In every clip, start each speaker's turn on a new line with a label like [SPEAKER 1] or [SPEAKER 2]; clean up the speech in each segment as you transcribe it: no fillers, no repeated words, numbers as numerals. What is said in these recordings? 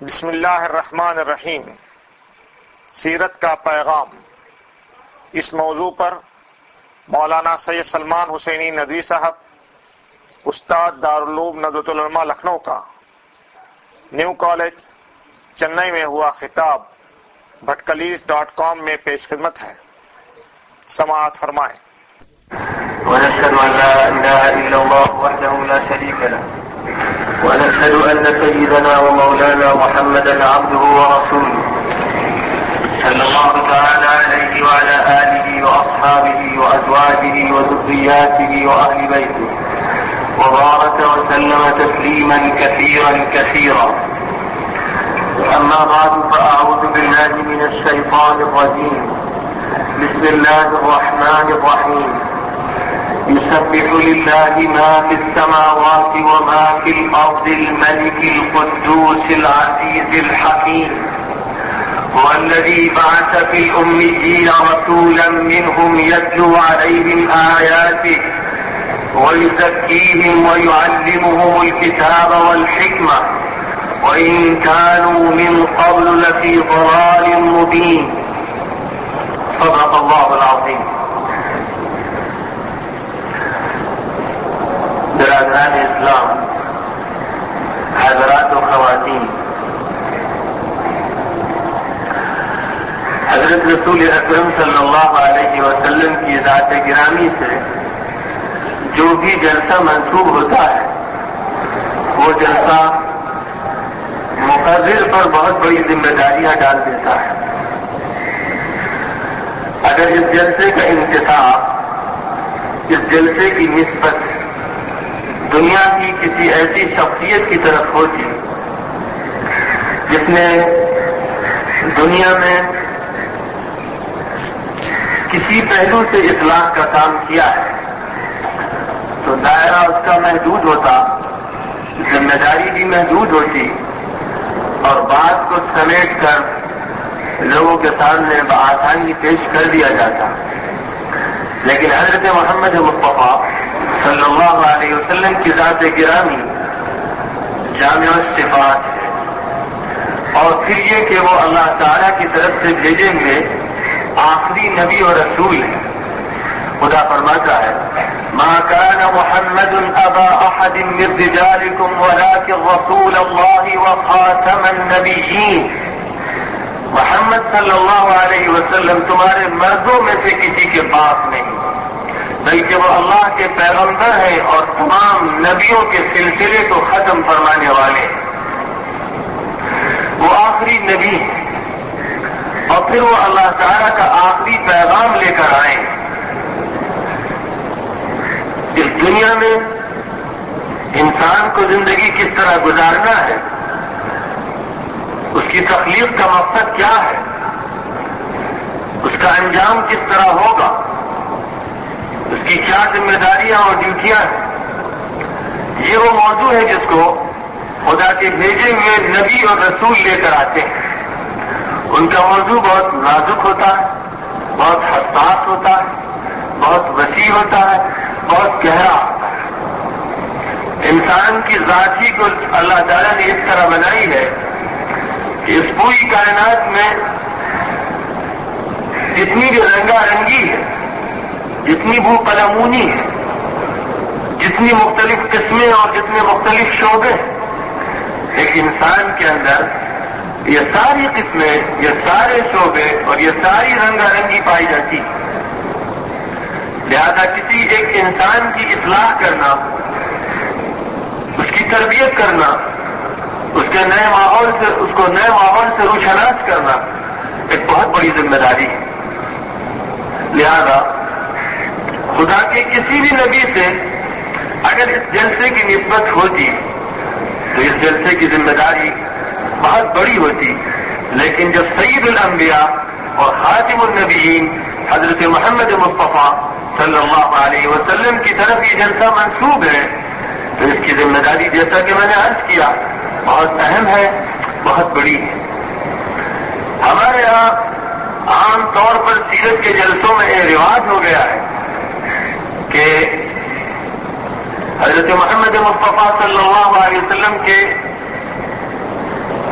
[SPEAKER 1] بسم اللہ الرحمن الرحیم۔ سیرت کا پیغام۔ اس موضوع پر مولانا سید سلمان حسینی ندوی صاحب، استاد دارالعلوم ندوۃ العلماء لکھنؤ کا نیو کالج چنئی میں ہوا خطاب bhatkalis.com میں پیش خدمت ہے۔ سماعت فرمائیں۔
[SPEAKER 2] ونشهد أن لا إله إلا الله وحده لا شريك له ونشهد أن سيدنا ومولانا محمدا عبده ورسوله صلى الله تعالى عليه وعلى آله وأصحابه وأزواجه وذرياته وأهل بيته وبارك وسلم تسليما كثيرا كثيرا. أما بعد فأعوذ بالله من الشيطان الرجيم. بسم الله الرحمن الرحيم. يسبح لله ما في السماوات وما في الأرض الملك القدوس العزيز الحكيم. هو الذي بعث في الأميين رسولا منهم يتلو عليهم آياته ويزكيهم ويعلمهم الكتاب والحكمة وإن كانوا من قبل لفي ضلال مبين. صدق الله العظيم. برادران اسلام، حضرات و خواتین، حضرت رسول اکرم صلی اللہ علیہ وسلم کی ذات گرامی سے جو بھی جلسہ منسوب ہوتا ہے وہ جلسہ مقرر پر بہت بڑی ذمہ داریاں ڈال دیتا ہے۔ اگر اس جلسے کا انتخاب، اس جلسے کی نسبت دنیا کی کسی ایسی شخصیت کی طرف ہوتی جس نے دنیا میں کسی پہلو سے اصلاح کا کام کیا ہے تو دائرہ اس کا محدود ہوتا، ذمہ داری بھی محدود ہوتی اور بات کو سمیٹ کر لوگوں کے سامنے بآسانی پیش کر دیا جاتا۔ لیکن حضرت محمد مصطفیٰ صلی اللہ علیہ وسلم کی ذات گرامی جامع الصفات ہے، اور پھر یہ کہ وہ اللہ تعالیٰ کی طرف سے بھیجے ہوئے آخری نبی اور رسول ہے۔ خدا فرماتا ہے ما كان محمد ابا احد من رجالكم ولكن رسول الله وخاتم النبيين. محمد صلی اللہ علیہ وسلم تمہارے مردوں میں سے کسی کے باپ نہیں، بلکہ وہ اللہ کے پیغمبر ہیں اور تمام نبیوں کے سلسلے کو ختم فرمانے والے۔ وہ آخری نبی اور پھر وہ اللہ تعالیٰ کا آخری پیغام لے کر آئے۔ اس دنیا میں انسان کو زندگی کس طرح گزارنا ہے، اس کی تخلیق کا مقصد کیا ہے، اس کا انجام کس طرح ہوگا، اس کی کیا ذمہ داریاں اور ڈیوٹیاں ہیں، یہ وہ موضوع ہے جس کو خدا کے بھیجے ہوئے نبی اور رسول لے کر آتے ہیں۔ ان کا موضوع بہت نازک ہوتا ہے، بہت حساس ہوتا ہے، بہت وسیع ہوتا ہے، بہت گہرا ہوتا ہے۔ انسان کی ذات ہی کو اللہ تعالیٰ نے اس طرح بنائی ہے کہ اس پوری کائنات میں جتنی بھی رنگا رنگی ہے، جتنی بو قلمونی ہے، جتنی مختلف قسمیں اور جتنے مختلف شعبے ہیں، ایک انسان کے اندر یہ ساری قسمیں، یہ سارے شعبے اور یہ ساری رنگا رنگی پائی جاتی ہے۔ لہذا کسی ایک انسان کی اصلاح کرنا، اس کی تربیت کرنا، اس کو نئے ماحول سے روشناس کرنا ایک بہت بڑی ذمہ داری ہے۔ لہذا خدا کے کسی بھی نبی سے اگر اس جلسے کی نسبت ہوتی تو اس جلسے کی ذمہ داری بہت بڑی ہوتی، لیکن جب سید الانبیاء اور خاتم النبیین حضرت محمد مصطفیٰ صلی اللہ علیہ وسلم کی طرف یہ جلسہ منسوب ہے تو اس کی ذمہ داری جیسا کہ میں نے عرض کیا بہت اہم ہے، بہت بڑی ہے۔ ہمارے یہاں عام طور پر سیرت کے جلسوں میں یہ رواج ہو گیا ہے کہ حضرت محمد مصطفیٰ صلی اللہ علیہ وسلم کے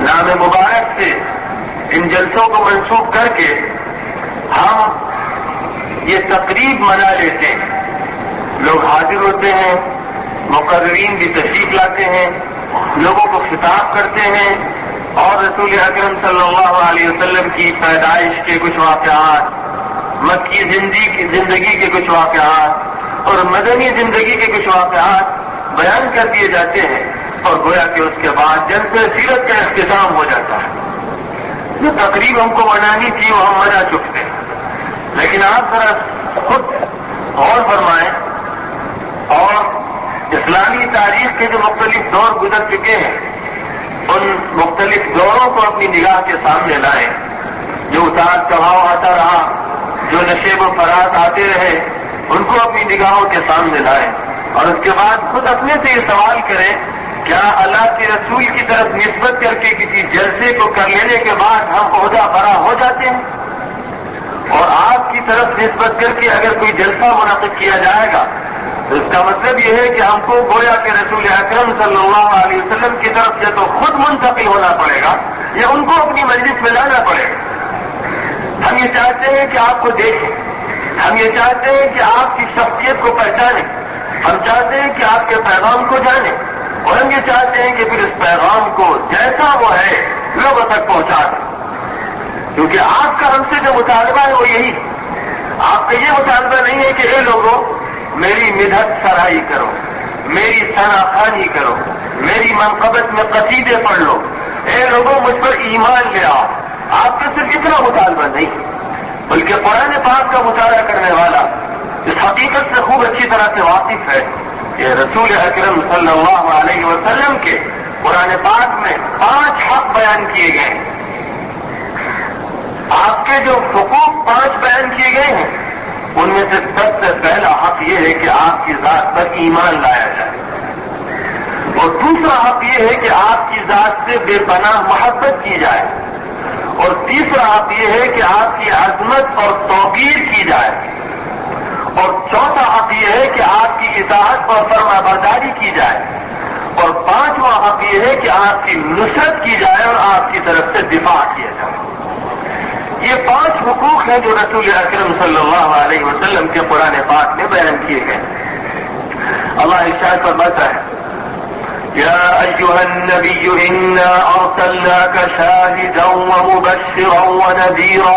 [SPEAKER 2] نام نام مبارک سے ان جلسوں کو منسوخ کر کے ہم یہ تقریب منا لیتے ہیں. لوگ حاضر ہوتے ہیں، مقررین بھی تشریف لاتے ہیں، لوگوں کو خطاب کرتے ہیں اور رسول اکرم صلی اللہ علیہ وسلم کی پیدائش کے کچھ واقعات، مکی زندگی کے کچھ واقعات اور مدنی زندگی کے کچھ واقعات بیان کر دیے جاتے ہیں، اور گویا کہ اس کے بعد جلسہ سیرت کا اختتام ہو جاتا ہے. جو تقریب ہم کو منانی تھی وہ ہم منا چکتے ہیں. لیکن آپ ذرا خود غور فرمائیں اور اسلامی تاریخ کے جو مختلف دور گزر چکے ہیں ان مختلف دوروں کو اپنی نگاہ کے سامنے لائیں. جو اتار چڑھاؤ آتا رہا، جو نشیب و فراز آتے رہے، ان کو اپنی نگاہوں کے سامنے لائیں اور اس کے بعد خود اپنے سے یہ سوال کریں، کیا اللہ کے رسول کی طرف نسبت کر کے کسی جلسے کو کر لینے کے بعد ہم عہدہ برا ہو جاتے ہیں؟ اور آپ کی طرف نسبت کر کے اگر کوئی جلسہ منعقد کیا جائے گا تو اس کا مطلب یہ ہے کہ ہم کو گویا کہ رسول اکرم صلی اللہ علیہ وسلم کی طرف سے تو خود منتقل ہونا پڑے گا یا ان کو اپنی مجلس میں لانا پڑے گا. ہم یہ چاہتے ہیں کہ آپ کو دیکھیں، ہم یہ چاہتے ہیں کہ آپ کی شخصیت کو پہچانیں، ہم چاہتے ہیں کہ آپ کے پیغام کو جانیں، اور ہم یہ چاہتے ہیں کہ پھر اس پیغام کو جیسا وہ ہے لوگوں تک پہنچا دیں. کیونکہ آپ کا ہم سے جو مطالبہ ہے وہ یہی، آپ کا یہ مطالبہ نہیں ہے کہ اے لوگوں میری مدحت سرائی کرو، میری ثنا خوانی کرو، میری منقبت میں قصیدے پڑھ لو، اے لوگوں مجھ پر ایمان لے آؤ. آپ کا صرف اتنا مطالبہ نہیں، بلکہ قرآن پاک کا مطالعہ کرنے والا اس حقیقت سے خوب اچھی طرح سے واقف ہے کہ رسول اکرم صلی اللہ علیہ وسلم کے قرآن پاک میں 5 حق بیان کیے گئے ہیں. آپ کے جو حقوق 5 بیان کیے گئے ہیں ان میں سے سب سے پہلا حق یہ ہے کہ آپ کی ذات پر ایمان لایا جائے، اور دوسرا حق یہ ہے کہ آپ کی ذات سے بے پناہ محبت کی جائے، اور تیسرا حق یہ ہے کہ آپ کی عظمت اور توقیر کی جائے، اور چوتھا حق یہ ہے کہ آپ کی اطاعت اور فرما برداری کی جائے، اور 5واں حق یہ ہے کہ آپ کی نصرت کی جائے اور آپ کی طرف سے دفاع کیا جائے. یہ 5 حقوق ہیں جو رسول اکرم صلی اللہ علیہ وسلم کے قرآن پاک میں بیان کیے گئے. اللہ ارشاد فرماتا ہے، یا ایھا النبی انا ارسلناک شاہدا ومبشرا ونذیرا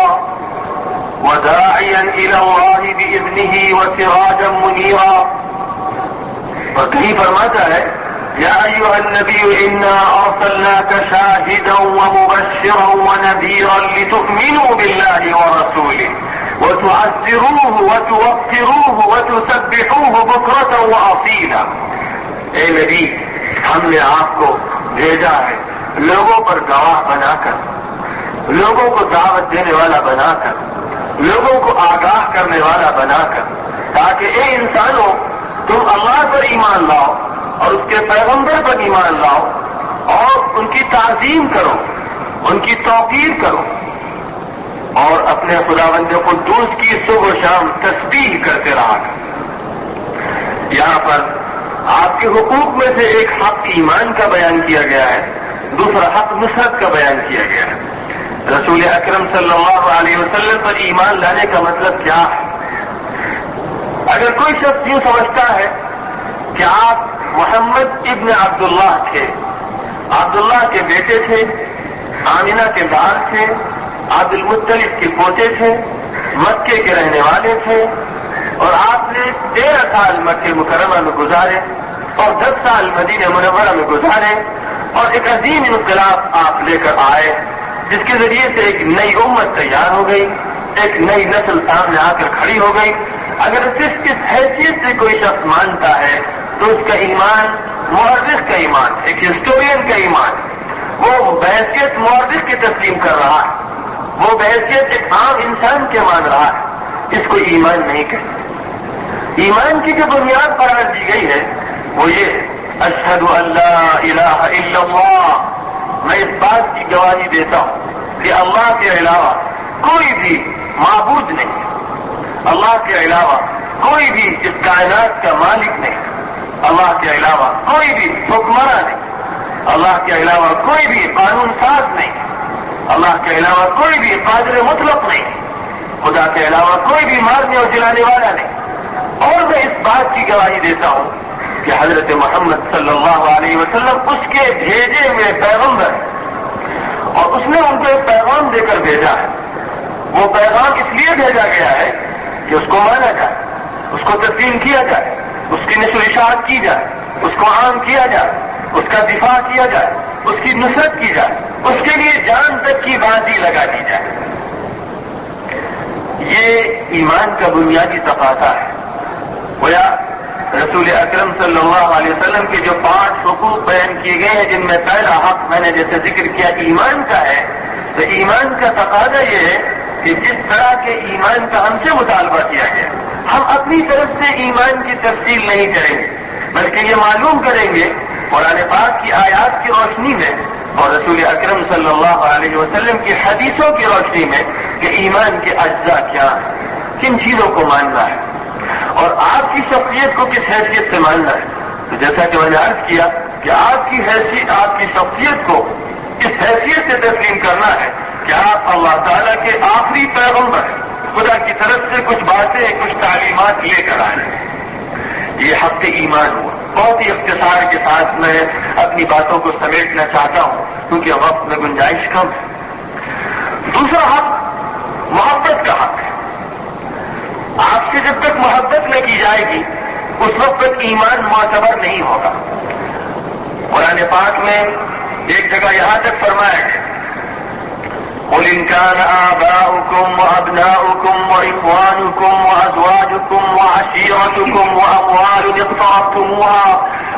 [SPEAKER 2] وداعیا الی اللہ باذنہ وسراجا منیرا. اور کہیں فرماتا ہے، یا ایھا النبی انا ارسلناک شاہدا ومبشرا ونذیرا لتؤمنوا باللہ ورسولہ وتعزروہ وتوقروہ وتسبحوہ بکرۃ واصیلا. اے نبی، ہم نے آپ کو بھیجا ہے لوگوں پر گواہ بنا کر، لوگوں کو دعوت دینے والا بنا کر، لوگوں کو آگاہ کرنے والا بنا کر، تاکہ اے انسانوں تم اللہ پر ایمان لاؤ اور اس کے پیغمبر پر ایمان لاؤ اور ان کی تعظیم کرو، ان کی توقیر کرو، اور اپنے خداوند قدوس کی صبح و شام تسبیح کرتے رہا کرو. یہاں پر آپ کے حقوق میں سے ایک حق ایمان کا بیان کیا گیا ہے، دوسرا حق نصرت کا بیان کیا گیا ہے. رسول اکرم صلی اللہ علیہ وسلم پر ایمان لانے کا مطلب کیا ہے؟ اگر کوئی شخص یوں سمجھتا ہے کہ آپ محمد ابن عبداللہ تھے، عبداللہ کے بیٹے تھے، آمنہ کے لال تھے، عبد المطلب کے پوتے تھے، مکے کے رہنے والے تھے، اور آپ نے 13 سال مکہ مکرمہ میں گزارے اور 10 سال مدینہ منورہ میں گزارے، اور ایک عظیم انقلاب آپ لے کر آئے جس کے ذریعے سے ایک نئی امت تیار ہو گئی، ایک نئی نسل سامنے آ کر کھڑی ہو گئی. اگر صرف اس حیثیت سے کوئی شخص مانتا ہے تو اس کا ایمان مورخ کا ایمان، ایک ہسٹورین کا ایمان، وہ بحیثیت مورخ کی تسلیم کر رہا ہے، وہ بحیثیت ایک عام انسان کے مان رہا ہے، اس کو ایمان نہیں کہتے. ایمان کی جو بنیاد قرار دی گئی ہے وہ یہ، اشہد ان لا الہ الا اللہ، میں اس بات کی گواہی دیتا ہوں کہ اللہ کے علاوہ کوئی بھی معبود نہیں، اللہ کے علاوہ کوئی بھی اس کائنات کا مالک نہیں، اللہ کے علاوہ کوئی بھی حکمراں نہیں، اللہ کے علاوہ کوئی بھی قانون ساز نہیں، اللہ کے علاوہ کوئی بھی قادر مطلق نہیں، خدا کے علاوہ کوئی بھی مارنے اور جلانے والا نہیں۔ اور میں اس بات کی گواہی دیتا ہوں کہ حضرت محمد صلی اللہ علیہ وسلم اس کے بھیجے ہوئے پیغمبر، اور اس نے ان کو ایک پیغام دے کر بھیجا ہے۔ وہ پیغام اس لیے بھیجا گیا ہے کہ اس کو مانا جائے، اس کو تسلیم کیا جائے، اس کی نشر و اشاعت کی جائے، اس کو عام کیا جائے، اس کا دفاع کیا جائے، اس کی نصرت کی جائے، اس کے لیے جان تک کی بازی لگا دی جائے۔ یہ ایمان کا بنیادی تقاضا ہے۔ گویا رسول اکرم صلی اللہ علیہ وسلم کے جو 5 حقوق بیان کیے گئے ہیں، جن میں پہلا حق میں نے جیسے ذکر کیا ایمان کا ہے، تو ایمان کا تقاضا یہ ہے کہ جس طرح کے ایمان کا ہم سے مطالبہ کیا گیا، ہم اپنی طرف سے ایمان کی تفصیل نہیں کریں گے، بلکہ یہ معلوم کریں گے قرآن پاک کی آیات کی روشنی میں اور رسول اکرم صلی اللہ علیہ وسلم کی حدیثوں کی روشنی میں کہ ایمان کے اجزاء کیا ہیں، کن چیزوں کو ماننا ہے اور آپ کی شخصیت کو کس حیثیت سے ماننا ہے۔ تو جیسا کہ میں نے عرض کیا کہ آپ کی حیثیت، آپ کی شخصیت کو اس حیثیت سے تسلیم کرنا ہے کہ آپ اللہ تعالیٰ کے آخری پیغمبر، خدا کی طرف سے کچھ باتیں، کچھ تعلیمات لے کر آئے۔ یہ حق ایمان ہوا۔ بہت ہی اختصار کے ساتھ میں اپنی باتوں کو سمیٹنا چاہتا ہوں کیونکہ وقت میں گنجائش کم ہے۔ دوسرا حق محبت کا حق ہے۔ آپ سے جب تک محبت نہ کی جائے گی اس وقت تک ایمان معتبر نہیں ہوگا۔ قرآن پاک میں ایک جگہ یہاں تک فرمایا ہے قُلْ إِنْ كَانَ آبَاؤُكُمْ وَأَبْنَاؤُكُمْ وَإِخْوَانُكُمْ وَأَزْوَاجُكُمْ وَعَشِيرَتُكُمْ وَأَمْوَالٌ اقْتَرَفْتُمُوهَا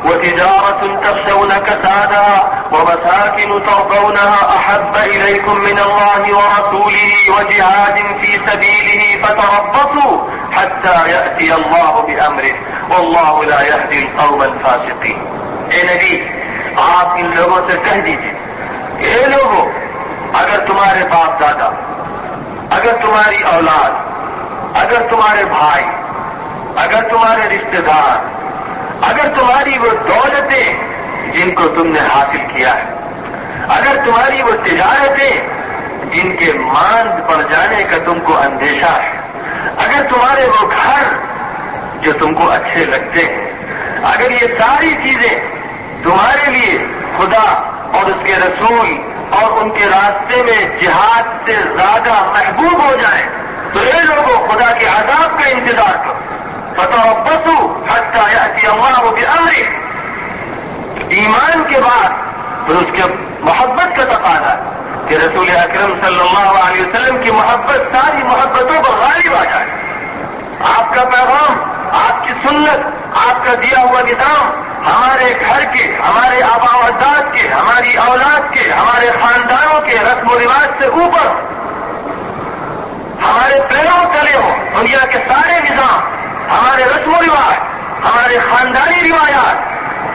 [SPEAKER 2] وَتِجَارَةٌ تَخْشَوْنَ كَسَادَهَا وَمَسَاكِنُ تَرْضَوْنَهَا أَحَبَّ إِلَيْكُم مِّنَ اللَّهِ وَرَسُولِهِ وَجِهَادٍ فِي سَبِيلِهِ فَتَرَبَّصُوا حَتَّىٰ يَأْتِيَ اللَّهُ بِأَمْرِهِ وَاللَّهُ لَا يَهْدِي الْقَوْمَ الْفَاسِقِينَ۔ اے نبی، آپ ان لوگوں سے کہہ دیجیے، اے لوگوں، اگر تمہارے باپ دادا، اگر تمہاری اولاد، اگر تمہارے بھائی، اگر تمہارے رشتہ دار، اگر تمہاری وہ دولتیں جن کو تم نے حاصل کیا ہے، اگر تمہاری وہ تجارتیں جن کے ماند پڑ جانے کا تم کو اندیشہ ہے، اگر تمہارے وہ گھر جو تم کو اچھے لگتے ہیں، اگر یہ ساری چیزیں تمہارے لیے خدا اور اس کے رسول اور ان کے راستے میں جہاد سے زیادہ محبوب ہو جائیں تو اے لوگوں، خدا کے عذاب کا انتظار کرو۔ فَتَرَبَّصُوا حَتَّىٰ يَأْتِيَ اللَّهُ بِأَمْرِهِ۔ ایمان کے بعد پھر اس کے محبت کا تقاضا ہے کہ رسول اکرم صلی اللہ علیہ وسلم کی محبت ساری محبتوں پر غالب آ جائے۔ آپ کا پیغام، آپ کی سنت، آپ کا دیا ہوا نظام ہمارے گھر کے، ہمارے آبا و اجداد کے، ہماری اولاد کے، ہمارے خاندانوں کے رسم و رواج سے اوپر ہمارے پیروں تلے ہو۔ دنیا کے سارے نظام، ہمارے رسم و رواج، ہمارے خاندانی روایات،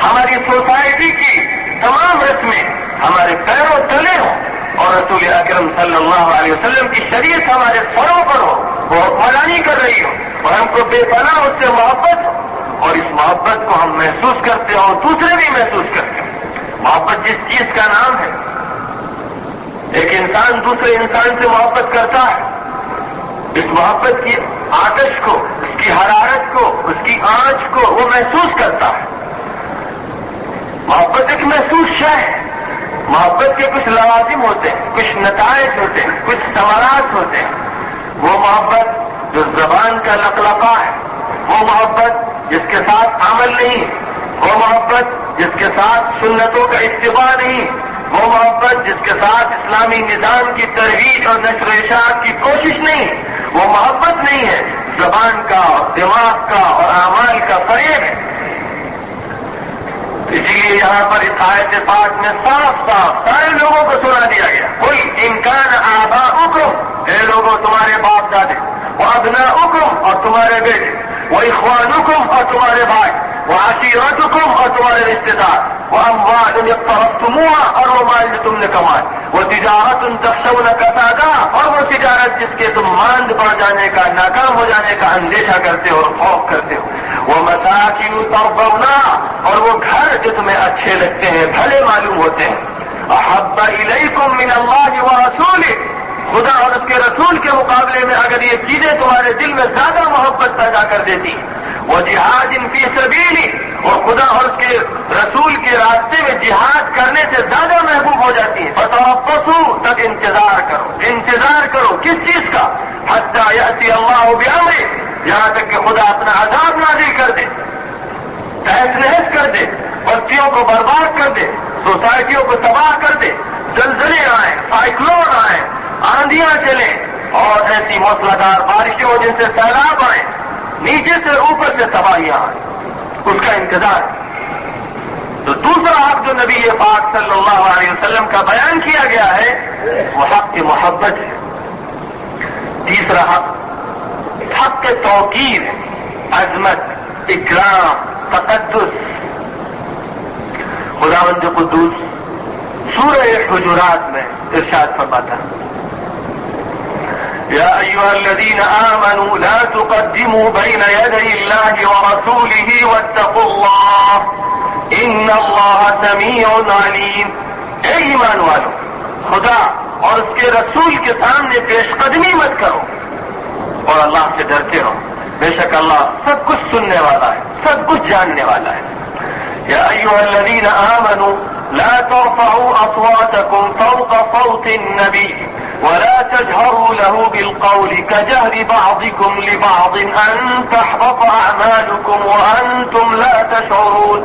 [SPEAKER 2] ہماری سوسائٹی کی تمام رسمیں ہمارے پیروں تلے ہوں اور رسول اکرم صلی اللہ علیہ وسلم کی شریعت ہمارے سروں پر ہو، وہ حکمرانی کر رہی ہو اور ہم کو بے پناہ اس سے محبت ہو اور اس محبت کو ہم محسوس کرتے ہیں اور دوسرے بھی محسوس کرتے ہیں۔ محبت جس چیز کا نام ہے، ایک انسان دوسرے انسان سے محبت کرتا ہے، اس محبت کی آتش کو، اس کی حرارت کو، اس کی آنچ کو وہ محسوس کرتا ہے۔ محبت ایک محسوس شے ہے۔ محبت کے کچھ لوازم ہوتے ہیں، کچھ نتائج ہوتے ہیں، کچھ ثمرات ہوتے ہیں۔ وہ محبت جو زبان کا لقلقہ ہے، وہ محبت جس کے ساتھ عمل نہیں، وہ محبت جس کے ساتھ سنتوں کا اتباع نہیں، وہ محبت جس کے ساتھ اسلامی نظام کی ترویج اور نشر و اشاعت کی کوشش نہیں، وہ محبت نہیں ہے، زبان کا اور دماغ کا اور اعمال کا فریب ہے۔ اسی لیے یہاں پر اس آیت پاک میں صاف صاف سارے لوگوں کو سنا دیا گیا، قُلْ إِنْ كَانَ آبَاؤُكُمْ، اے لوگوں تمہارے باپ دادے، وَأَبْنَاؤُكُمْ اور تمہارے بیٹے، وَإِخْوَانُكُمْ اور تمہارے بھائی، وَعَشِيرَتُكُمْ اور تمہارے رشتے دار، وَأَمْوَالٌ اقْتَرَفْتُمُوهَا اور وہ مال جو تم نے کمائے، وَتِجَارَةٌ تَخْشَوْنَ كَسَادَهَا اور وہ تجارت جس کے تم ماند پڑ جانے کا، ناکام ہو جانے کا اندیشہ کرتے ہو اور خوف کرتے ہو، وَمَسَاكِنُ تَرْضَوْنَهَا اور وہ گھر جو تمہیں اچھے لگتے ہیں، بھلے معلوم ہوتے ہیں، احب الیکم من اللہ ورسولہ، خدا اور اس کے رسول کے مقابلے میں اگر یہ چیزیں تمہارے دل میں زیادہ محبت پیدا کر دیتی، وجہاد فی سبیلہ، اور خدا اور اس کے رسول کے راستے میں جہاد کرنے سے زیادہ محبوب ہو جاتی ہے، فتربصوا، تک انتظار کرو کس چیز کا؟ حتی یأتی اللہ بامرہ، یہاں تک کہ خدا اپنا عذاب نازل کر دے، تہس نہس کر دے، بستیوں کو برباد کر دے، سوسائٹیوں کو تباہ کر دے، زلزلے آئیں، سائیکلون آئیں، آندیاں چلیں، اور ایسی موسلادھار بارشیں ہو جن سے سیلاب آئیں، نیچے سے اوپر سے تباہیاں آئیں، اس کا انتظار۔ تو دوسرا حق جو نبی پاک صلی اللہ علیہ وسلم کا بیان کیا گیا ہے وہ حق کی محبت ہے۔ تیسرا حق توقیر، عظمت، اکرام، تقدس۔ خداوند قدوس سورہ حجرات میں ارشاد فرماتا ہے، یا ایھا الذین آمنوا لا تقدموا بین یدی اللہ ورسولہ واتقوا اللہ ان اللہ سمیع علیم۔ اے ایمان والو، خدا اور اس کے رسول کے سامنے پیش قدمی مت کرو اور اللہ سے ڈرتے رہو، بے شک اللہ سب کچھ سننے والا ہے، سب کچھ جاننے والا ہے۔ یا ایھا الذین آمنوا لا ترفعوا اصواتکم فوق صوت النبی ولا تجهروا له بالقول كجهر بعضكم لبعض ان تحبط اعمالكم وانتم لا تشعرون۔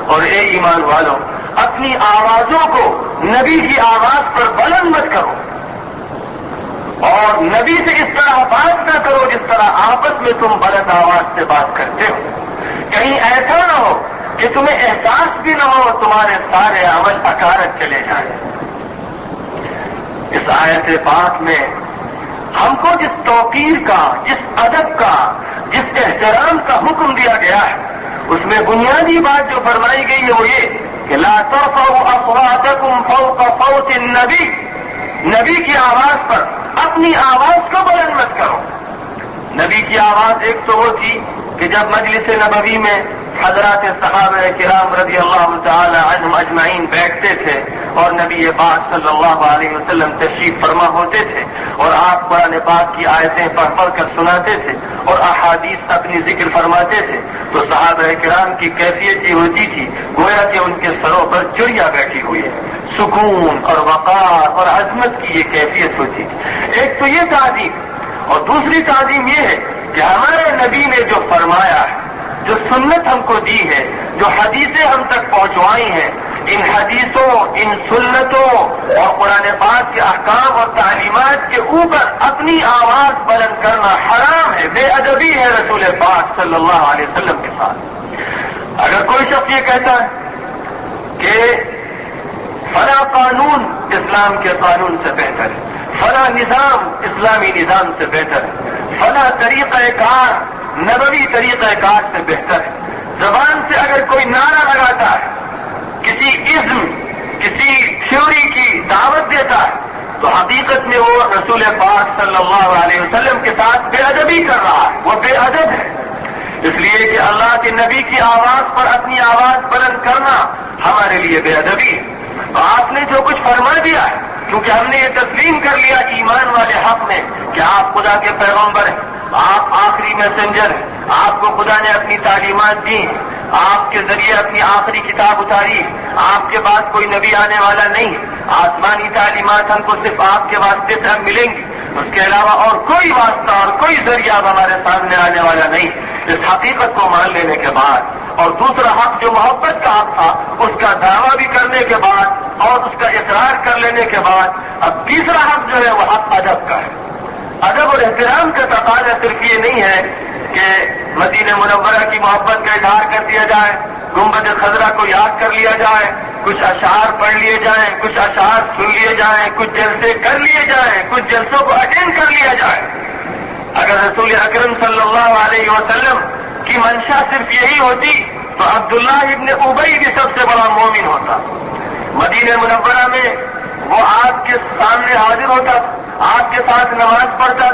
[SPEAKER 2] اور اے ایمان والو، اپنی آوازوں کو نبی کی آواز پر بلند مت کرو، اور نبی سے اس طرح بات نہ کرو جس طرح آپس میں تم بلند آواز سے بات کرتے ہو، کہیں ایسا نہ ہو کہ تمہیں احساس بھی نہ ہو تمہارے سارے عمل اکارت چلے جائیں۔ اس آیت پاک میں ہم کو جس توقیر کا، جس ادب کا، جس احترام کا حکم دیا گیا ہے، اس میں بنیادی بات جو فرمائی گئی ہے وہ یہ کہ لا ترفعوا اصواتکم فوق صوت النبی، نبی کی آواز پر اپنی آواز کو بلند مت کرو۔ نبی کی آواز ایک تو وہ تھی کہ جب مجلس نبوی میں حضرات صحابہ کرام رضی اللہ تعالی عنہم اجمعین بیٹھتے تھے اور نبی پاک صلی اللہ علیہ وسلم تشریف فرما ہوتے تھے اور آپ قرآن پاک کی آیتیں پڑھ پڑھ کر سناتے تھے اور احادیث اپنی ذکر فرماتے تھے، تو صحابہ کرام کی کیفیت یہ ہوتی تھی گویا کہ ان کے سروں پر چڑیا بیٹھی ہوئی ہے، سکون اور وقار اور عظمت کی یہ کیفیت ہوتی تھی۔ ایک تو یہ تعظیم، اور دوسری تعظیم یہ ہے کہ ہمارے نبی نے جو فرمایا ہے، جو سنت ہم کو دی ہے، جو حدیثیں ہم تک پہنچوائی ہیں، ان حدیثوں، ان سنتوں اور قرآن پاک کے احکام اور تعلیمات کے اوپر اپنی آواز بلند کرنا حرام ہے، بے ادبی ہے رسول پاک صلی اللہ علیہ وسلم کے ساتھ۔ اگر کوئی شخص یہ کہتا ہے کہ فلاں قانون اسلام کے قانون سے بہتر ہے، فلاں نظام اسلامی نظام سے بہتر ہے، فلاں طریقہ کار نبوی طریقہ کار سے بہتر ہے، زبان سے اگر کوئی نعرہ لگاتا ہے، کسی ازم، کسی تھیوری کی دعوت دیتا ہے، تو حقیقت میں وہ رسول پاک صلی اللہ علیہ وسلم کے ساتھ بے ادبی کر رہا ہے، وہ بے ادب ہے۔ اس لیے کہ اللہ کے نبی کی آواز پر اپنی آواز بلند کرنا ہمارے لیے بے ادبی ہے۔ آپ نے جو کچھ فرما دیا ہے، کیونکہ ہم نے یہ تسلیم کر لیا ایمان والے حق میں کہ آپ خدا کے پیغمبر ہیں، آپ آخری میسنجر ہیں، آپ کو خدا نے اپنی تعلیمات دی ہیں، آپ کے ذریعے اپنی آخری کتاب اتاری، آپ کے بعد کوئی نبی آنے والا نہیں، آسمانی تعلیمات ہم کو صرف آپ کے واسطے سے ہم ملیں گی، اس کے علاوہ اور کوئی واسطہ اور کوئی ذریعہ ہمارے سامنے آنے والا نہیں۔ اس حقیقت کو مان لینے کے بعد، اور دوسرا حق جو محبت کا حق تھا اس کا دعویٰ بھی کرنے کے بعد اور اس کا اقرار کر لینے کے بعد، اب تیسرا حق جو ہے وہ حق ادب کا ہے۔ ادب اور احترام کا تقاضا صرف یہ نہیں ہے کہ مدینہ منورہ کی محبت کا اظہار کر دیا جائے، گنبد خضرا کو یاد کر لیا جائے، کچھ اشعار پڑھ لیے جائیں، کچھ اشعار سن لیے جائیں، کچھ جلسے کر لیے جائیں، کچھ جلسوں کو اٹینڈ کر لیا جائے۔ اگر رسول اکرم صلی اللہ علیہ وسلم کی منشا صرف یہی ہوتی تو عبداللہ ابن ابی بھی سب سے بڑا مومن ہوتا۔ مدینہ منورہ میں وہ آپ کے سامنے حاضر ہوتا، آپ کے ساتھ نماز پڑھتا،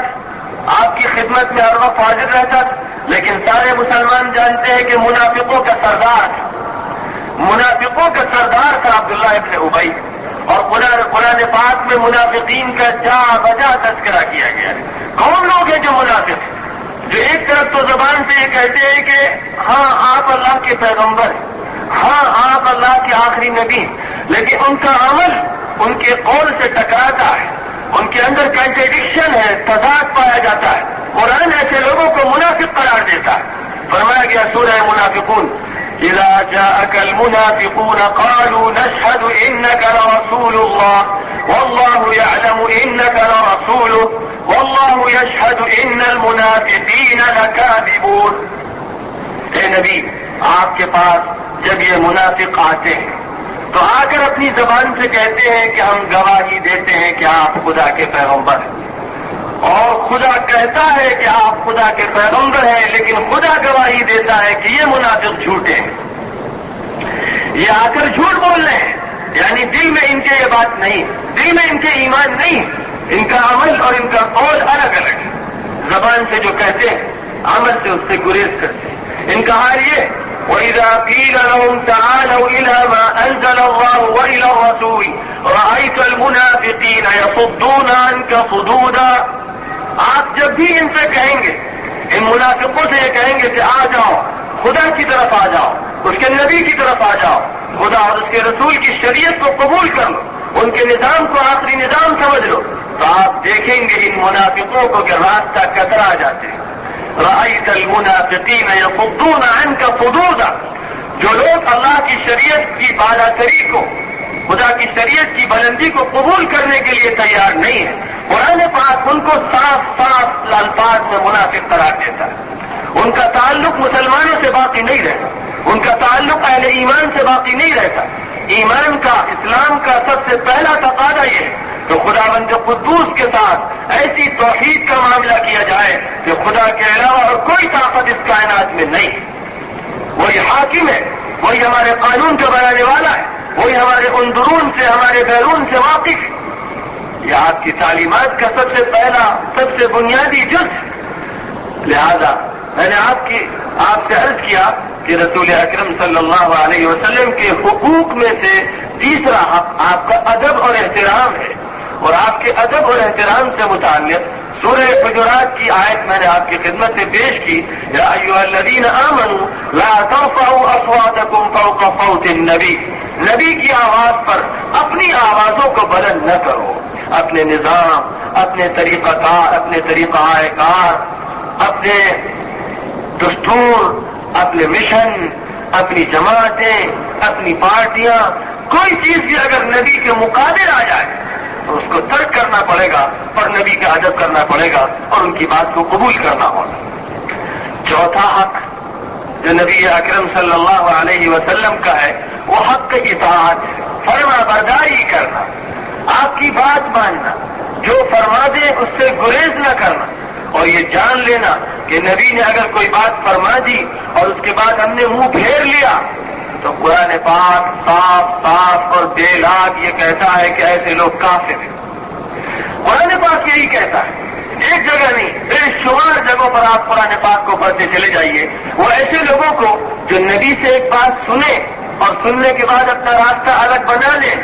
[SPEAKER 2] آپ کی خدمت میں ہر وقت حاضر رہتا، لیکن سارے مسلمان جانتے ہیں کہ منافقوں کا سردار تھا، منافقوں کا سردار تھا عبداللہ ابن ابی۔ اور قرآن پاک میں منافقین کا جا بجا تذکرہ کیا گیا ہے. کون لوگ ہیں جو منافق ہیں؟ جو ایک طرف تو زبان سے یہ کہتے ہیں کہ ہاں آپ اللہ کے پیغمبر ہیں، ہاں آپ اللہ کے آخری نبی، لیکن ان کا عمل ان کے قول سے ٹکراتا ہے، ان کے اندر کنٹرڈکشن ہے، تضاد پایا جاتا ہے. قرآن ایسے لوگوں کو منافق قرار دیتا ہے. فرمایا گیا سورہ منافقون اذا جاءك المنافقون قالوا نشهد انك لرسول الله والله يعلم انك لرسوله والله يشهد ان المنافقين لكاذبون. اے نبی، آپ کے پاس جب یہ منافق آتے ہیں تو آ کر اپنی زبان سے کہتے ہیں کہ ہم گواہی دیتے ہیں کہ آپ خدا کے پیغمبر ہیں، اور خدا کہتا ہے کہ آپ خدا کے پیغمبر ہیں، لیکن خدا گواہی دیتا ہے کہ یہ منافق جھوٹے ہیں. یہ آ کر جھوٹ بول رہے ہیں، یعنی دل میں ان کے یہ بات نہیں، دل میں ان کے ایمان نہیں، ان کا عمل اور ان کا قول الگ الگ ہے. زبان سے جو کہتے ہیں، عمل سے اس سے گریز کرتے ہیں. ان کا حال یہ وَإِذَا قِيلَ لَهُمْ تَعَالَوْا إِلَىٰ مَا أَنزَلَ اللَّهُ وَإِلَى الرَّسُولِ رَأَيْتَ الْمُنَافِقِينَ يَصُدُّونَ عَنكَ صُدُودًا. آپ جب بھی ان سے کہیں گے، ان منافقوں سے یہ کہیں گے کہ آ جاؤ، خدا کی طرف آ جاؤ، اس کے نبی کی طرف آ جاؤ، خدا اور اس کے رسول کی شریعت کو قبول کر لو، ان کے نظام کو آخری نظام سمجھ لو، تو آپ دیکھیں گے ان منافقوں کو کہ راستہ کترا جاتے ہیں. رأيت المنافقين يصدون عنك صدودا. جو لوگ اللہ کی شریعت کی بالاتری کو، خدا کی شریعت کی بلندی کو قبول کرنے کے لیے تیار نہیں ہے، قرآن پاک ان کو صاف صاف الفاظ میں منافق قرار دیتا ہے. ان کا تعلق مسلمانوں سے باقی نہیں رہتا، ان کا تعلق اہل ایمان سے باقی نہیں رہتا. ایمان کا، اسلام کا سب سے پہلا تقاضا یہ ہے کہ خداوند قدوس کے ساتھ ایسی توحید کا معاملہ کیا جائے کہ خدا کے علاوہ اور کوئی طاقت اس کائنات میں نہیں. وہی حاکم ہے، وہی ہمارے قانون کا بنانے والا ہے، وہی ہمارے اندرون سے، ہمارے بیرون سے واقف ہے. یہ آپ کی تعلیمات کا سب سے پہلا، سب سے بنیادی جز. لہذا میں نے آپ سے عرض کیا کہ رسول اکرم صلی اللہ علیہ وسلم کے حقوق میں سے تیسرا حق آپ کا ادب اور احترام ہے. اور آپ کے ادب اور احترام سے متعلق سورہ حجرات کی آیت میں نے آپ کی خدمت سے پیش کی. یا ایھا الذین آمنوا لا ترفعوا اصواتکم فوق صوت النبی. نبی کی آواز پر اپنی آوازوں کو بلند نہ کرو. اپنے نظام، اپنے طریقہ کار، اپنے طریقہ کار، اپنے دستور، اپنے مشن، اپنی جماعتیں، اپنی پارٹیاں، کوئی چیز بھی اگر نبی کے مقابل آ جائے تو اس کو ترک کرنا پڑے گا اور نبی کا ادب کرنا پڑے گا اور ان کی بات کو قبول کرنا ہوگا. چوتھا حق جو نبی اکرم صلی اللہ علیہ وسلم کا ہے وہ حق اطاعت، فرما برداری کرنا، آپ کی بات ماننا، جو فرما دے اس سے گریز نہ کرنا، اور یہ جان لینا کہ نبی نے اگر کوئی بات فرما دی اور اس کے بعد ہم نے منہ پھیر لیا تو قرآن پاک صاف صاف اور بے لاگ یہ کہتا ہے کہ ایسے لوگ کافر ہیں. قرآن پاک یہی کہتا ہے، ایک جگہ نہیں، بے شمار جگہوں پر آپ قرآن پاک کو پڑھتے چلے جائیے. وہ ایسے لوگوں کو جو نبی سے ایک بات سنے اور سننے کے بعد اپنا راستہ الگ بنا لیں.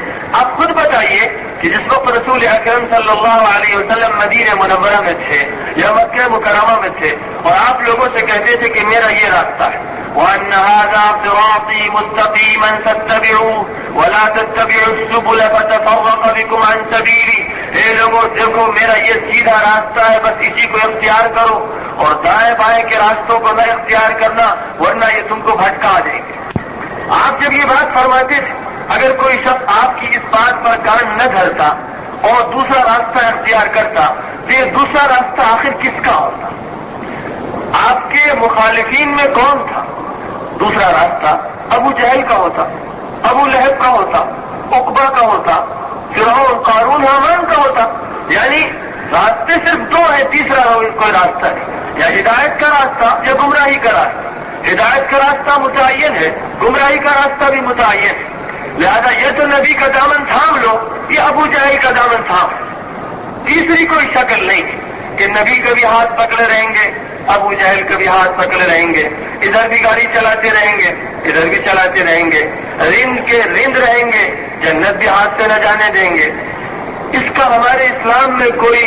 [SPEAKER 2] آپ خود بتائیے کہ جس وقت رسول اکرم صلی اللہ علیہ وسلم مدینہ منورہ میں تھے یا مکہ مکرمہ میں تھے اور آپ لوگوں سے کہتے تھے کہ میرا یہ راستہ ہے، وَأَنَّ هَذَا صِرَاطِي مُسْتَقِيمًا فَاتَّبِعُوهُ وَلَا تَتَّبِعُوا السُّبُلَ فَتَفَرَّقَ بِكُمْ عَن سَبِيلِهِ. اے لوگوں دیکھو میرا یہ سیدھا راستہ ہے، بس اسی کو اختیار کرو اور دائیں بائیں کے راستوں کو نہ اختیار کرنا ورنہ یہ تم کو بھٹکا دیں گے. آپ جب یہ بات فرماتے تھے، اگر کوئی شخص آپ کی اس بات پر کان نہ دھرتا اور دوسرا راستہ اختیار کرتا تو یہ دوسرا راستہ آخر کس کا ہوتا؟ آپ کے مخالفین میں کون تھا؟ دوسرا راستہ ابو جہل کا ہوتا، ابو لہب کا ہوتا، عقبہ کا ہوتا، فرعون، قارون، حامان کا ہوتا. یعنی راستے صرف دو ہیں، تیسرا کوئی راستہ نہیں. یا ہدایت کا راستہ یا گمراہی کا راستہ. ہدایت کا راستہ متعین ہے، گمراہی کا راستہ بھی متعین ہے. لہذا یہ تو نبی کا دامن تھام لو، یہ ابو جہل کا دامن تھام. تیسری کوئی شکل نہیں کہ نبی کا بھی ہاتھ پکڑے رہیں گے، ابو جہل کا بھی ہاتھ پکڑے رہیں گے، ادھر بھی گاڑی چلاتے رہیں گے، ادھر بھی چلاتے رہیں گے. رند کے رند رہیں گے، جنت بھی ہاتھ سے نہ جانے دیں گے، اس کا ہمارے اسلام میں کوئی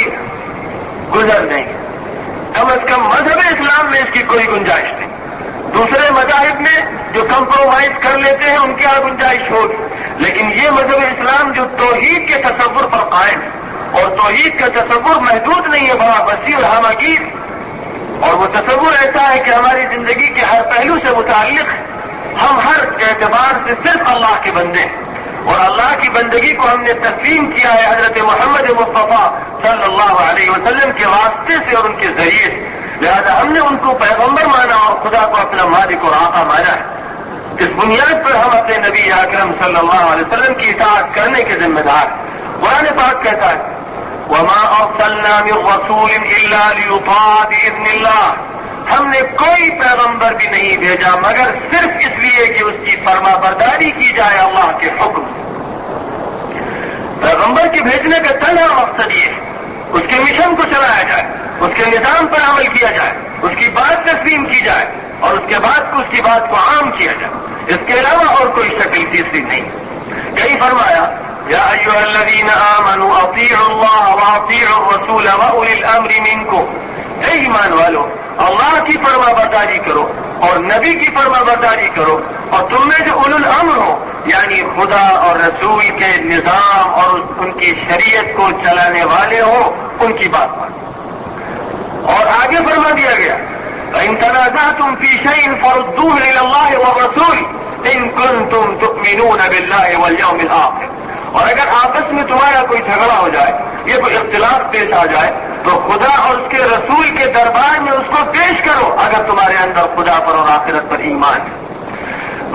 [SPEAKER 2] گزر نہیں، کم از کم مذہب اسلام میں اس کی کوئی گنجائش نہیں۔ دوسرے مذاہب میں جو کمپرومائز کر لیتے ہیں ان کی گنجائش ہوگی، لیکن یہ مذہب اسلام جو توحید کے تصور پر قائم ہے، اور توحید کا تصور محدود نہیں ہے، بڑا وسیع اور ہمگیر، اور وہ تصور ایسا ہے کہ ہماری زندگی کے ہر پہلو سے متعلق ہے۔ ہم ہر اعتبار سے صرف اللہ کے بندے ہیں، اور اللہ کی بندگی کو ہم نے تسلیم کیا ہے حضرت محمد مصطفیٰ صلی اللہ علیہ وسلم کے واسطے سے اور ان کے ذریعے سے، لہذا ہم نے ان کو پیغمبر مانا اور خدا کو اپنا مالک اور آقا مانا ہے۔ اس بنیاد پر ہم اپنے نبی اکرم صلی اللہ علیہ وسلم کی اطاعت کرنے کے ذمہ دار ہیں۔ قرآن پاک کہتا ہے وَمَا أَرْسَلْنَا مِن رَّسُولٍ إِلَّا لِيُطَاعَ بِإِذْنِ اللَّهِ، ہم نے کوئی پیغمبر بھی نہیں بھیجا مگر صرف اس لیے کہ اس کی فرما برداری کی جائے اللہ کے حکم سے۔ پیغمبر کے بھیجنے کا تنہا مقصد یہ ہے اس کے مشن کو چلایا جائے، اس کے نظام پر عمل کیا جائے، اس کی بات تسلیم کی جائے، اور اس کے بعد کو اس کی بات کو عام کیا جائے، اس کے علاوہ اور کوئی شکل تیسری نہیں۔ کہیں فرمایا یا ایھا الذین آمنوا اطیعوا اللہ واطیعوا الرسول واولی الامر منکم، اے ایمان والو اللہ کی فرما برداری کرو اور نبی کی فرما برداری کرو، اور تم میں جو اولو الامر ہو یعنی خدا اور رسول کے نظام اور ان کی شریعت کو چلانے والے ہوں ان کی بات مانو۔ اور آگے فرما دیا گیا فَإِن تَنَازَعْتُمْ فِي شَيْءٍ فَرُدُّوهُ إِلَى اللَّهِ وَالرَّسُولِ إِن كُنتُمْ تُؤْمِنُونَ بِاللَّهِ وَالْيَوْمِ الْآخِرِ، اور اگر آپس میں تمہارا کوئی جھگڑا ہو جائے، یہ کوئی اختلاف پیش آ جائے، تو خدا اور اس کے رسول کے دربار میں اس کو پیش کرو اگر تمہارے اندر خدا پر اور آخرت پر ایمان ہے،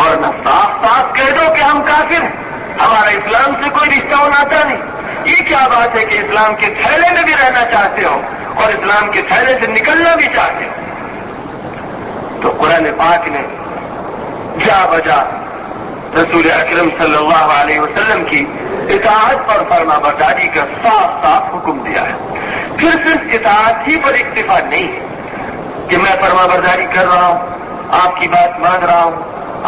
[SPEAKER 2] ورنہ صاف صاف کہہ دو کہ ہم کافر ہیں، ہمارا اسلام سے کوئی رشتہ و ناتا نہیں۔ یہ کیا بات ہے کہ اسلام کے تھیلے میں بھی رہنا چاہتے ہو اور اسلام کے تھیلے سے نکلنا بھی چاہتے ہو؟ تو قرآن پاک نے جا بجا رسول اکرم صلی اللہ علیہ وسلم کی اطاعت اور فرما برداری کا صاف صاف حکم دیا ہے۔ پھر صرف اطاعت ہی پر اکتفا نہیں ہے کہ میں فرما برداری کر رہا ہوں، آپ کی بات مان رہا ہوں،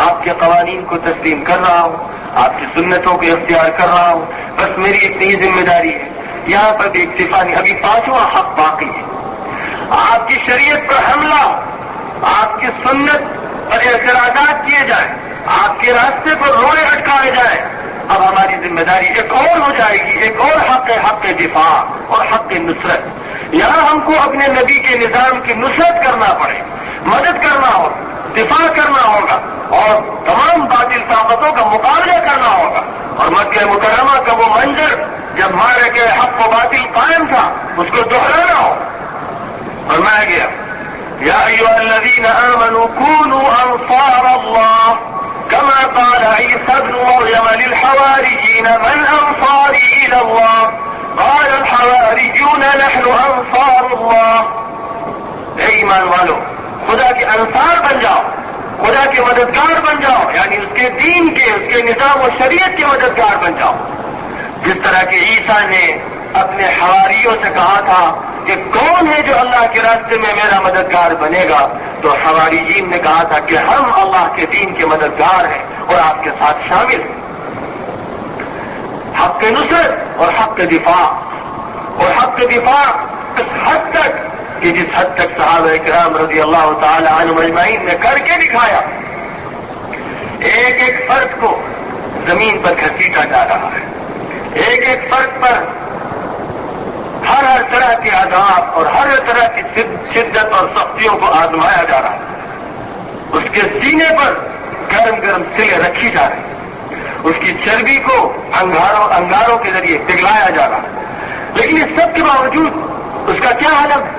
[SPEAKER 2] آپ کے قوانین کو تسلیم کر رہا ہوں، آپ کی سنتوں کو اختیار کر رہا ہوں، بس میری اتنی ذمہ داری ہے، یہاں پر بھی اکتفا نہیں، ابھی پانچواں حق باقی ہے۔ آپ کی شریعت پر حملہ، آپ کی سنت پر اعتراضات کیے جائیں، آپ کے راستے پر روڑے اٹکائے جائیں، اب ہماری ذمہ داری ایک اور ہو جائے گی، ایک اور حق دفاع اور حق نصرت۔ یہاں ہم کو اپنے نبی کے نظام کی نصرت کرنا پڑے، مدد کرنا ہوگا، دفاع کرنا ہوگا، اور تمام باطل طاقتوں کا مقابلہ کرنا ہوگا۔ اور مکہ مکرمہ کا وہ منظر جب مارے کے حق و باطل قائم تھا اس کو دہرانا ہو۔ فرمایا گیا یا ایھا الذین آمنوا کونوا انصار اللہ كما قال عيسى ابن مريم للحواريين من أنصاري إلى الله قال الحواريون نحن أنصار الله۔ اے ایمان والو خدا کے انصار بن جاؤ، خدا کے مددگار بن جاؤ، یعنی اس کے دین کے، اس کے نظام و شریعت کے مددگار بن جاؤ۔ جس طرح کہ عیسیٰ نے اپنے حواریوں سے کہا تھا کہ کون ہے جو اللہ کے راستے میں میرا مددگار بنے گا، تو حواریین نے کہا تھا کہ ہم اللہ کے دین کے مددگار ہیں اور آپ کے ساتھ شامل ہیں۔ حق نصرت اور حق دفاع، اور حق دفاع اس حد تک کہ جس حد تک صحابہ کرام رضی اللہ تعالی عنہم اجمعین نے کر کے دکھایا، ایک ایک فرد کو زمین پر گھسیٹا جا رہا ہے، ایک ایک فرد پر ہر طرح کے عذاب اور ہر طرح کی شدت اور سختیوں کو آزمایا جا رہا ہے، اس کے سینے پر گرم گرم سلیں رکھی جا رہی ہیں، اس کی چربی کو انگاروں کے ذریعے پگھلایا جا رہا ہے، لیکن اس سب کے باوجود اس کا کیا حالت ہے؟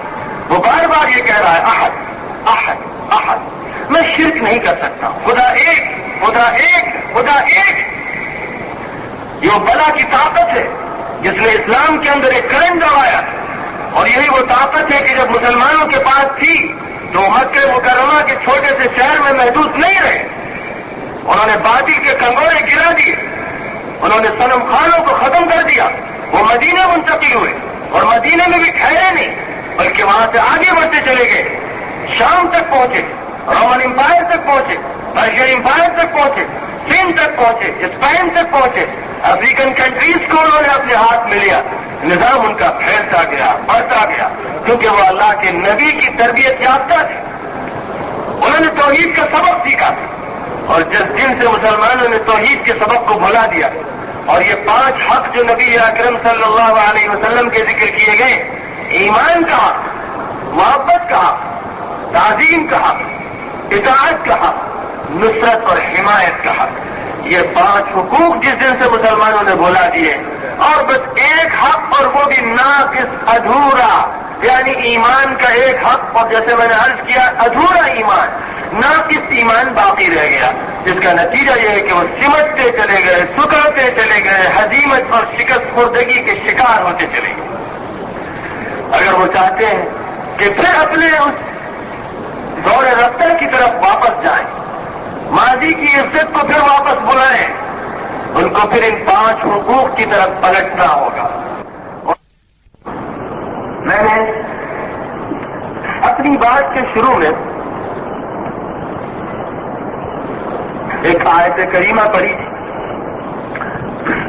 [SPEAKER 2] وہ بار بار یہ کہہ رہا ہے احد احد احد، میں شرک نہیں کر سکتا، خدا ایک، خدا ایک، خدا ایک۔ یہ بلا کی طاقت ہے جس نے اسلام کے اندر ایک کرنٹ دبایا، اور یہی وہ طاقت ہے کہ جب مسلمانوں کے پاس تھی تو مکہ مکرمہ کے چھوٹے سے شہر میں محدود نہیں رہے، انہوں نے باطل کے کنگورے گرا دیے، انہوں نے صنم خانوں کو ختم کر دیا، وہ مدینے منتقل ہوئے، اور مدینے میں بھی ٹھہرے نہیں بلکہ وہاں سے آگے بڑھتے چلے گئے، شام تک پہنچے، رومن امپائر تک پہنچے، پرشین امپائر تک پہنچے، چین تک پہنچے، اسپین تک پہنچے، افریقن کنٹریز کو انہوں نے اپنے ہاتھ میں لیا، نظام ان کا پھیلتا گیا، بڑھتا گیا، کیونکہ وہ اللہ کے نبی کی تربیت یافتہ تھے، انہوں نے توحید کا سبق سیکھا، اور جس دن سے مسلمانوں نے توحید کے سبق کو بھلا دیا، اور یہ 5 حق جو نبی اکرم صلی اللہ علیہ وسلم کے ذکر کیے گئے، ایمان کا حق، محبت کا حق، تعظیم کا حق، اطاعت کا حق، نصرت اور حمایت کا حق، یہ 5 حقوق جس دن سے مسلمانوں نے بھلا دیے، اور بس ایک حق، اور وہ بھی ناقص، ادھورا، یعنی ایمان کا ایک حق، اور جیسے میں نے عرض کیا ادھورا ایمان، ناقص ایمان باقی رہ گیا، جس کا نتیجہ یہ ہے کہ وہ سمٹتے چلے گئے، سکڑتے چلے گئے، ہزیمت اور شکست خوردگی کے شکار ہوتے چلے گئے۔ اگر وہ چاہتے ہیں کہ پھر اپنے اس دور رفتہ کی طرف واپس جائیں، ماضی کی عزت کو پھر واپس بلائیں، ان کو پھر ان 5 حقوق کی طرف پلٹنا ہوگا۔ میں نے اپنی بات کے شروع میں ایک آیت کریمہ پڑھی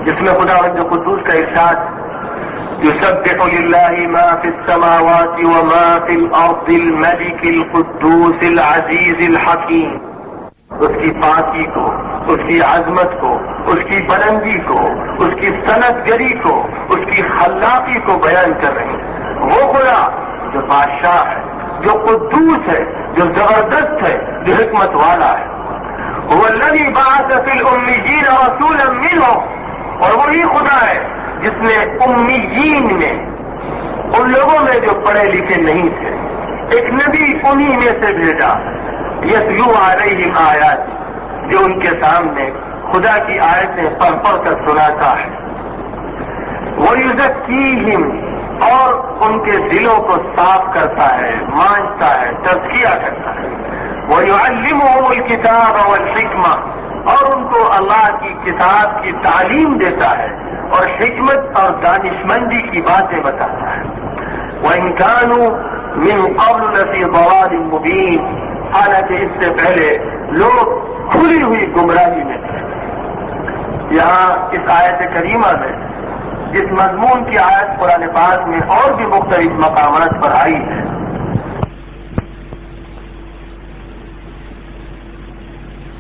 [SPEAKER 2] جس میں خداوند قدوس کا ارشاد يسبح لله ما في السماوات وما في الارض الملك القدوس العزيز الحكيم، اس کی پاکی کو، اس کی عظمت کو، اس کی بلندی کو، اس کی صنعت گری کو، اس کی خلاقی کو بیان کر رہے ہیں۔ وہ خدا جو بادشاہ ہے، جو قدوس ہے، جو زبردست ہے، جو حکمت والا ہے۔ هو الذي بعث في الأميين رسولا منهم، اور وہی خدا ہے جس نے امیین میں، ان لوگوں میں جو پڑھے لکھے نہیں تھے، ایک نبی انہی میں سے بھیجا، یتلو علیہم آیات، جو ان کے سامنے خدا کی آیتیں پڑھ پڑھ کر سناتا ہے، وَيُزَكِّيهِمْ، اور ان کے دلوں کو صاف کرتا ہے، مانجتا ہے، تزکیہ کرتا ہے، وَيُعَلِّمُهُمُ الْكِتَابَ وَالْحِكْمَةَ، اور ان کو اللہ کی کتاب کی تعلیم دیتا ہے اور حکمت اور دانشمندی کی باتیں بتاتا ہے۔ وَإِن كَانُوا مِن قَبْلُ لَفِي ضَلَالٍ مُبِينٍ، حالانکہ اس سے پہلے لوگ کھلی ہوئی گمراہی میں تھے۔ یہاں اس آیت کریمہ میں جس مضمون کی آیت قرآن پاک میں اور بھی مختلف مقامات پر آئی ہے،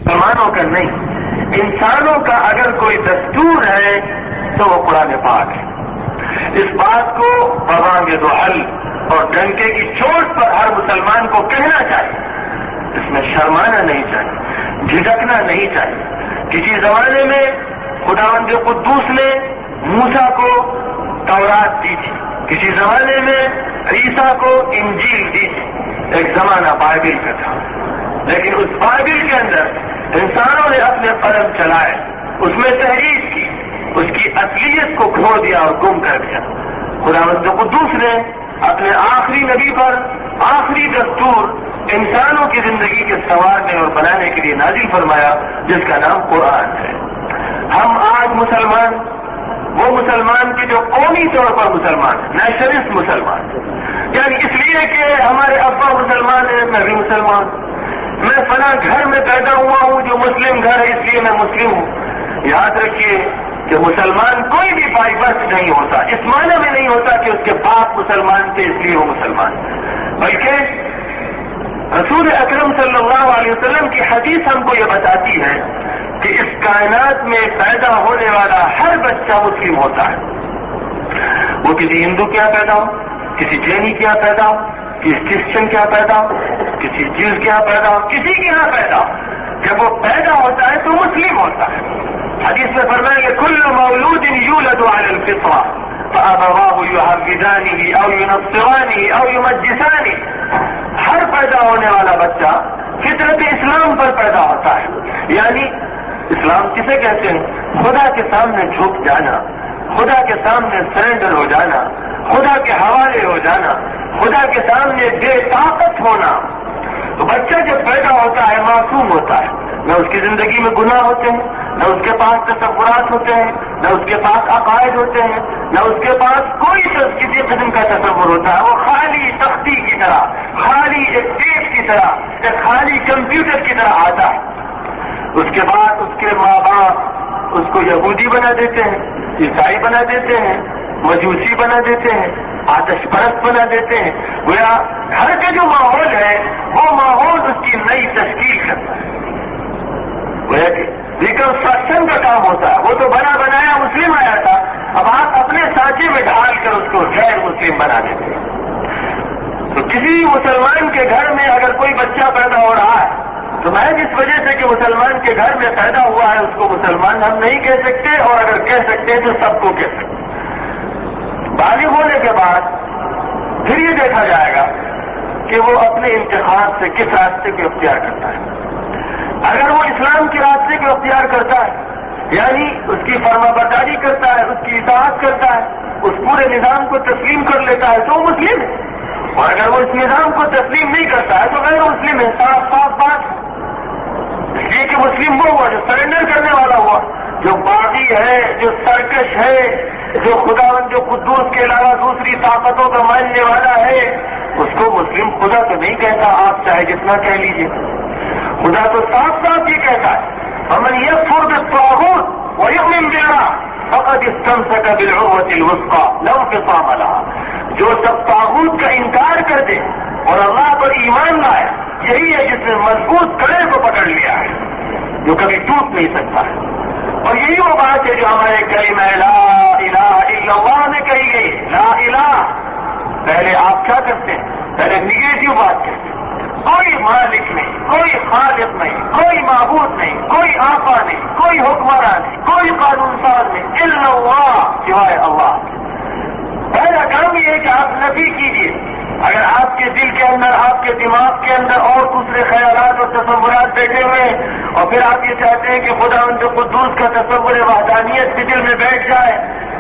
[SPEAKER 2] مسلمانوں کا نہیں، انسانوں کا اگر کوئی دستور ہے تو وہ قرآن پاک ہے۔ اس بات کو بوانگ دو حل اور ڈنکے کی چوٹ پر ہر مسلمان کو کہنا چاہیے، اس میں شرمانا نہیں چاہیے، جھجکنا نہیں چاہیے۔ کسی زمانے میں خداوند قدوس نے موسیٰ کو تورات دی تھی، کسی زمانے میں عیسیٰ کو انجیل دی تھی، ایک زمانہ بائبل کا تھا، لیکن اس بائبل کے اندر انسانوں نے اپنے قلم چلائے، اس میں تحریف کی، اس کی اصلیت کو کھو دیا اور گم کر دیا۔ خداوند قدوس نے اپنے آخری نبی پر آخری دستور انسانوں کی زندگی کے سنوارنے اور بنانے کے لیے نازل فرمایا، جس کا نام قرآن ہے۔ ہم آج مسلمان، وہ مسلمان کے جو قومی طور پر مسلمان ہیں، نیشنلسٹ مسلمان، یعنی اس لیے کہ ہمارے ابا مسلمان ہیں میں بھی مسلمان، میں فلاں گھر میں پیدا ہوا ہوں جو مسلم گھر ہے اس لیے میں مسلم ہوں۔ یاد رکھیے کہ مسلمان کوئی بھی بائی برتھ نہیں ہوتا، اس معنی میں نہیں ہوتا کہ اس کے باپ مسلمان تھے اس لیے وہ مسلمان، بلکہ رسول اکرم صلی اللہ علیہ وسلم کی حدیث ہم کو یہ بتاتی ہے کہ اس کائنات میں پیدا ہونے والا ہر بچہ مسلم ہوتا ہے۔ وہ کسی ہندو کیا پیدا ہو، کسی جینی کیا پیدا ہو، کسی کرسچن کیا پیدا ہو، کسی جیو کیا پیدا ہو، کسی کے یہاں پیدا ہو، جب وہ پیدا ہوتا ہے تو مسلم ہوتا ہے۔ حدیث میں فرمایا کہ کل مولود یولد علی الفطرہ فابواہ یحودانہ او ینصرانہ او یمجسانہ، ہر پیدا ہونے والا بچہ فطرت اسلام پر پیدا ہوتا ہے، یعنی اسلام کسے کہتے ہیں؟ خدا کے سامنے جھک جانا، خدا کے سامنے سرنڈر ہو جانا، خدا کے حوالے ہو جانا، خدا کے سامنے بے طاقت ہونا۔ تو بچہ جب پیدا ہوتا ہے معصوم ہوتا ہے، نہ اس کی زندگی میں گناہ ہوتے ہیں، نہ اس کے پاس تصورات ہوتے ہیں، نہ اس کے پاس عقائد ہوتے ہیں، نہ اس کے پاس کوئی کسی قسم کا تصور ہوتا ہے۔ وہ خالی تختی کی طرح، خالی ایک ٹیپ کی طرح، ایک خالی کمپیوٹر کی طرح آتا ہے۔ اس کے بعد اس کے ماں باپ اس کو یہودی بنا دیتے ہیں، عیسائی بنا دیتے ہیں، مجوسی بنا دیتے ہیں، آتش پرست بنا دیتے ہیں. گویا گھر کا جو ماحول ہے وہ ماحول اس کی نئی تشکیل کرتا ہے. گویا کہ ریکنسٹرکشن کا کام ہوتا ہے. وہ تو بنا بنایا مسلم آیا تھا، اب آپ اپنے سانچے میں ڈھال کر اس کو غیر مسلم بنا دیتے ہیں. تو کسی مسلمان کے گھر میں اگر کوئی بچہ پیدا ہو رہا ہے تو محض اس وجہ سے کہ مسلمان کے گھر میں پیدا ہوا ہے اس کو مسلمان ہم نہیں کہہ سکتے، اور اگر کہہ سکتے ہیں تو سب کو کہہ سکتے. بالغ ہونے کے بعد پھر یہ دیکھا جائے گا کہ وہ اپنے انتخاب سے کس راستے کو اختیار کرتا ہے. اگر وہ اسلام کے راستے کو اختیار کرتا ہے، یعنی اس کی فرما برداری کرتا ہے، اس کی اطاعت کرتا ہے، اس پورے نظام کو تسلیم کر لیتا ہے تو وہ مسلم ہے. اور اگر وہ اس نظام کو تسلیم نہیں کرتا ہے تو غیر مسلم ہے. صاف صاف بات. اس لیے کہ مسلم وہ ہوا جو سرنڈر کرنے والا ہوا، جو باغی ہے، جو سرکش ہے، جو خداوند جو قدوس کے علاوہ دوسری طاقتوں کا ماننے والا ہے، اس کو مسلم خدا تو نہیں کہتا. آپ چاہے جتنا کہہ لیجیے، خدا تو صاف صاف یہ کہتا ہے ومن یکفر بالطاغوت ویؤمن باللہ فقد استمسک بالعروۃ الوثقی لا انفصام لها. جو سب طاغوت کا انکار کر دے اور اللہ پر ایمان لائے، یہی ہے جس نے مضبوط کڑے کو پکڑ لیا ہے جو کبھی ٹوٹ نہیں سکتا ہے. اور یہی وہ بات ہے جو ہمارے کلمہ لا الہ الا اللہ میں کہی گئی. لا الہ، پہلے آپ کیا کرتے ہیں؟ پہلے نگیٹو بات کرتے ہیں. کوئی مالک نہیں، کوئی خالق نہیں، کوئی معبود نہیں، کوئی آقا نہیں، کوئی حکمراں نہیں، کوئی قانون ساز نہیں، الا اللہ، سوائے اللہ. پہلا کام یہ ہے کہ آپ نفی کیجیے. اگر آپ کے دل کے اندر، آپ کے دماغ کے اندر اور دوسرے خیالات اور تصورات بیٹھے ہوئے ہیں اور پھر آپ یہ چاہتے ہیں کہ خداوند قدوس کا تصور وحدانیت کے دل میں بیٹھ جائے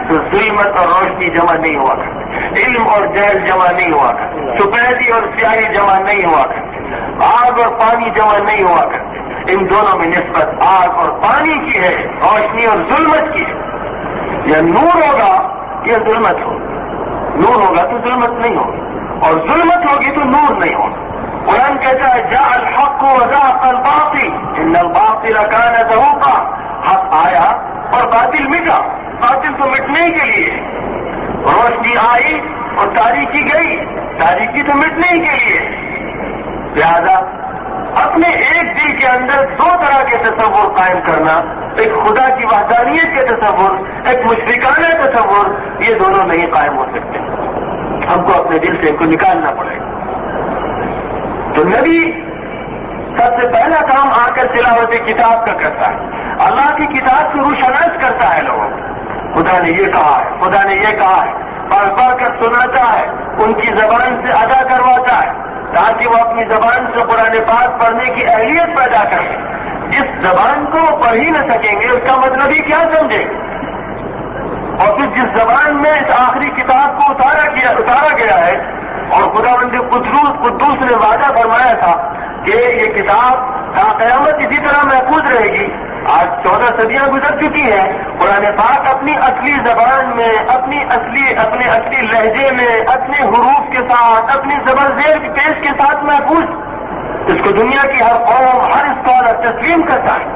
[SPEAKER 2] تو ظلمت اور روشنی جمع نہیں ہوا کرتی، علم اور جہل جمع نہیں ہوا کرتی، سفیدی اور سیاہی جمع نہیں ہوا کرتی، آگ اور پانی جمع نہیں ہوا کرتے. ان دونوں میں نسبت آگ اور پانی کی ہے، روشنی اور ظلمت کی ہے. یا نور ہوگا یا ظلمت ہوگا. نور ہوگا تو ظلمت نہیں ہوگی، اور ظلمت ہوگی تو نور نہیں ہوگا. قرآن کہتا ہے جاء الحق وزهق الباطل ان الباطل كان زهوقا. حق آیا اور باطل مٹا. باطل تو مٹنے کے لیے، روشنی آئی اور تاریکی گئی. تاریکی تو مٹنے کے لیے. لہذا اپنے ایک دل کے اندر دو طرح کے تصور قائم کرنا، ایک خدا کی وحدانیت کے تصور، ایک مشرکانہ تصور، یہ دونوں نہیں قائم ہو سکتے. ہم کو اپنے دل سے ان کو نکالنا پڑے گا. تو نبی سب سے پہلا کام آ کر تلاوت کتاب کا کرتا ہے. اللہ کی کتاب کو روشناس کرتا ہے لوگوں کو. خدا نے یہ کہا ہے، خدا نے یہ کہا ہے، پڑھ پڑھ کر سناتا ہے، ان کی زبان سے ادا کرواتا ہے تاکہ وہ اپنی زبان سے قرآن پاک پڑھنے کی اہلیت پیدا کریں. جس زبان کو وہ پڑھ ہی نہ سکیں گے اس کا مطلب ہی کیا سمجھیں گے. اور پھر جس زبان میں اس آخری کتاب کو اتارا گیا ہے، اور خداوند قدوس نے وعدہ فرمایا تھا کہ یہ کتاب تا قیامت اسی طرح محفوظ رہے گی. آج 14 صدیاں گزر چکی ہیں، قرآن پاک اپنی اصلی زبان میں، اپنے اصلی لہجے میں، اپنے حروف کے ساتھ، اپنی زبر زیر پیش کے ساتھ محفوظ. اس کو دنیا کی ہر قوم، ہر اسکالر تسلیم کرتا ہے.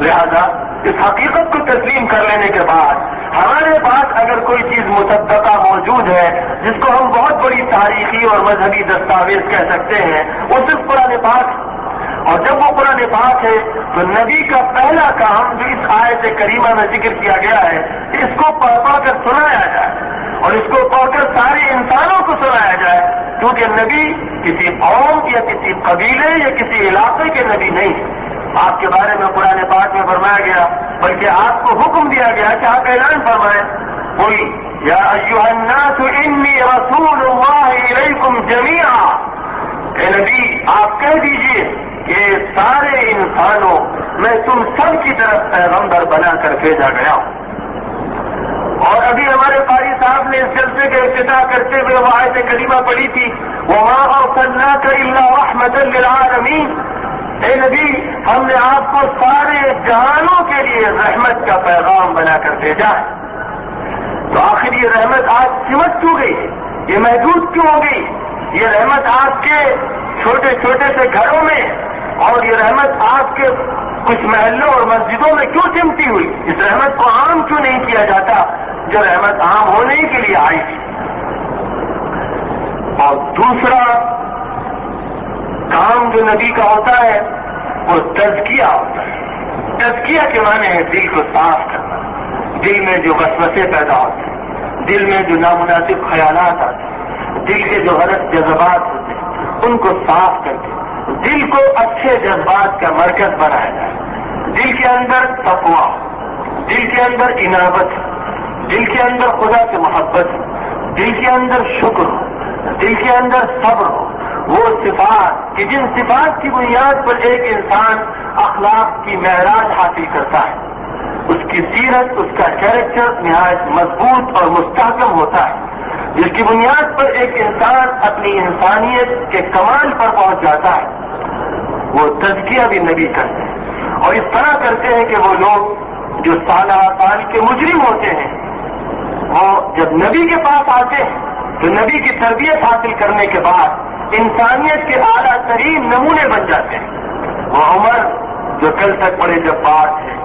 [SPEAKER 2] لہذا اس حقیقت کو تسلیم کر لینے کے بعد ہمارے پاس اگر کوئی چیز مصدقہ موجود ہے جس کو ہم بہت بڑی تاریخی اور مذہبی دستاویز کہہ سکتے ہیں، وہ صرف قرآن پاک ہے. اور جب وہ قرآن پاک ہے تو نبی کا پہلا کام جو اس آیت کریمہ میں ذکر کیا گیا ہے، اس کو پڑھ پڑھ کر سنایا جائے اور اس کو پڑھ کر سارے انسانوں کو سنایا جائے. کیونکہ نبی کسی قوم یا کسی قبیلے یا کسی علاقے کے نبی نہیں. آپ کے بارے میں قرآن پاک میں فرمایا گیا، بلکہ آپ کو حکم دیا گیا کہ آپ اعلان فرمائیں، قل یا ایھا الناس انی رسول اللہ الیکم جمیعا. اے نبی آپ کہہ دیجئے کہ سارے انسانوں میں تم سب کی طرف پیغمبر بنا کر بھیجا گیا ہوں. اور ابھی ہمارے قاری صاحب نے اس جلسے کا افتتاح کرتے ہوئے وہ آیت کریمہ پڑھی تھی، وَمَا أَرْسَلْنَاكَ إِلَّا رَحْمَةً لِلْعَالَمِينَ. اے نبی ہم نے آپ کو سارے جہانوں کے لیے رحمت کا پیغام بنا کر بھیجا ہے. تو آخر یہ رحمت آج سمٹ کیوں گئی؟ یہ محدود کیوں ہو گئی؟ یہ رحمت آپ کے چھوٹے چھوٹے سے گھروں میں اور یہ رحمت آپ کے کچھ محلوں اور مسجدوں میں کیوں سمٹی ہوئی؟ اس رحمت کو عام کیوں نہیں کیا جاتا جو رحمت عام ہونے کے لیے آئی تھی؟ اور دوسرا کام جو نبی کا ہوتا ہے وہ تزکیہ ہوتا ہے. تزکیہ کے معنی ہے دل کو صاف کرنا. دل میں جو وسوسے پیدا ہوتے ہیں، دل میں جو نامناسب خیالات آتے ہیں، دل کے جو غلط جذبات ہوتے ہیں، ان کو صاف کر کے دل کو اچھے جذبات کا مرکز بنایا جائے. دل کے اندر تقویٰ، دل کے اندر انابت، دل کے اندر خدا سے محبت، دل کے اندر شکر ہو، دل کے اندر صبر ہو. وہ صفات کہ جن صفات کی بنیاد پر ایک انسان اخلاق کی معراج حاصل کرتا ہے، اس کی سیرت، اس کا کیریکٹر نہایت مضبوط اور مستحکم ہوتا ہے. جس کی بنیاد پر ایک انسان اپنی انسانیت کے کمال پر پہنچ جاتا ہے. وہ تزکیہ بھی نبی کرتے ہیں، اور اس طرح کرتے ہیں کہ وہ لوگ جو سالہ سال کے مجرم ہوتے ہیں، وہ جب نبی کے پاس آتے ہیں تو نبی کی تربیت حاصل کرنے کے بعد انسانیت کے اعلیٰ ترین نمونے بن جاتے ہیں. وہ عمر جو کل تک بڑے جبار تھے،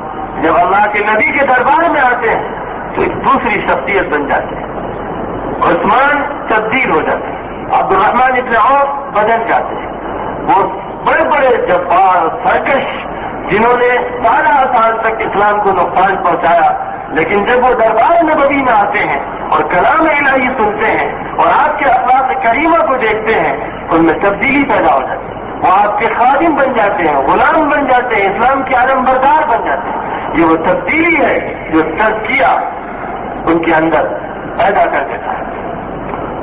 [SPEAKER 2] جب اللہ کے نبی کے دربار میں آتے ہیں تو ایک دوسری شخصیت بن جاتے ہیں. عثمان تبدیل ہو جاتے ہیں، عبد الرحمن ابن عوف بدل جاتے ہیں. وہ بڑے بڑے جبار اور سرکش جنہوں نے سالہ سال تک اسلام کو نقصان پہنچایا، لیکن جب وہ دربار نبوی میں آتے ہیں اور کلام الہی سنتے ہیں اور آپ کے اخلاق کریمہ کو دیکھتے ہیں، ان میں تبدیلی پیدا ہو جاتی ہے. وہ آپ کے خادم بن جاتے ہیں، غلام بن جاتے ہیں، اسلام کے علم بردار بن جاتے ہیں. یہ وہ تبدیلی ہے جو تزکیہ ان کے اندر پیدا کر دیتا ہے.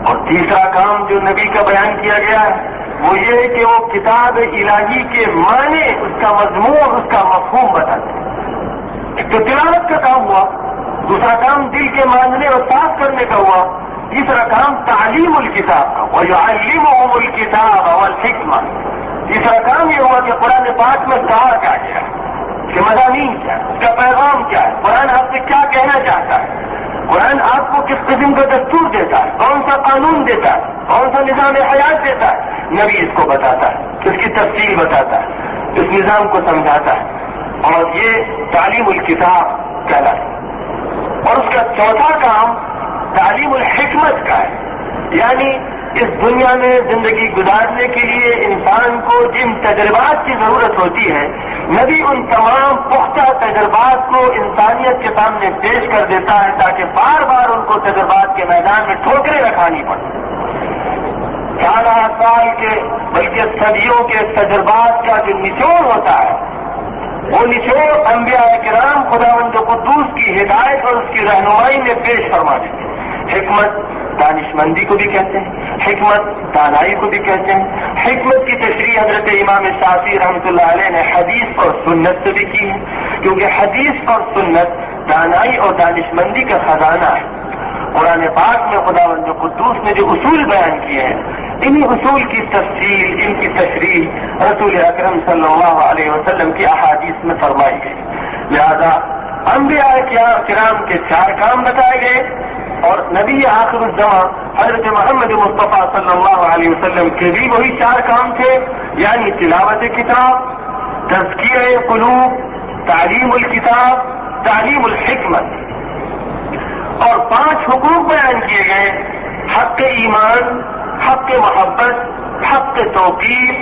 [SPEAKER 2] اور تیسرا کام جو نبی کا بیان کیا گیا ہے وہ یہ ہے کہ وہ کتاب الہی کے معنی، اس کا مضمون، اس کا مفہوم بتاتے ہیں. ایک تو تلاوت کا کام ہوا، دوسرا کام دل کے ماننے اور صاف کرنے کا ہوا، تیسرا کام تعلیم الکتاب کا، وَيُعَلِّمُهُمُ الْكِتَابَ وَالْحِكْمَةَ. تیسرا کام یہ ہوا کہ قرآن پاک میں کہا کیا گیا، کہ مضامین کیا ہے، اس کا پیغام کیا ہے، قرآن آپ سے کیا کہنا چاہتا ہے، قرآن آپ کو کس قسم کا دستور دیتا ہے، کون سا قانون دیتا ہے، کون سا نظام حیات دیتا ہے. نبی اس کو بتاتا ہے، اس کی تفصیل بتاتا ہے، اس نظام کو سمجھاتا ہے. اور یہ تعلیم الکتاب کہلاتا ہے. اور اس کا چوتھا کام تعلیم الحکمت کا ہے، یعنی اس دنیا میں زندگی گزارنے کے لیے انسان کو جن تجربات کی ضرورت ہوتی ہے، نبی ان تمام پختہ تجربات کو انسانیت کے سامنے پیش کر دیتا ہے تاکہ بار بار ان کو تجربات کے میدان میں ٹھوکریں رکھانی پڑے. سالہ سال کے بلکہ صدیوں کے تجربات کا جو نچوڑ ہوتا ہے، وہ نچوڑ انبیاء کرام خداوند قدوس کی ہدایت اور اس کی رہنمائی میں پیش فرما دیتے ہیں. حکمت دانش مندی کو بھی کہتے ہیں، حکمت دانائی کو بھی کہتے ہیں. حکمت کی تشریح حضرت امام شافعی رحمۃ اللہ علیہ نے حدیث اور سنت سے بھی کی ہے، کیونکہ حدیث اور سنت دانائی اور دانش مندی کا خزانہ ہے. قرآن پاک میں خداوند قدوس نے جو اصول بیان کیے ہیں، انہی اصول کی تفصیل، ان کی تشریح رسول اکرم صلی اللہ علیہ وسلم کی احادیث میں فرمائی گئی. لہذا انبیاء کرام کے 4 کام بتائے گئے، اور نبی آخر الزماں حضرت محمد مصطفیٰ صلی اللہ علیہ وسلم کے بھی وہی 4 کام تھے، یعنی تلاوت کتاب، تزکیہ قلوب، تعلیم الکتاب، تعلیم الحکمت. اور 5 حقوق بیان کیے گئے: حق ایمان، حق محبت، حق توقیر،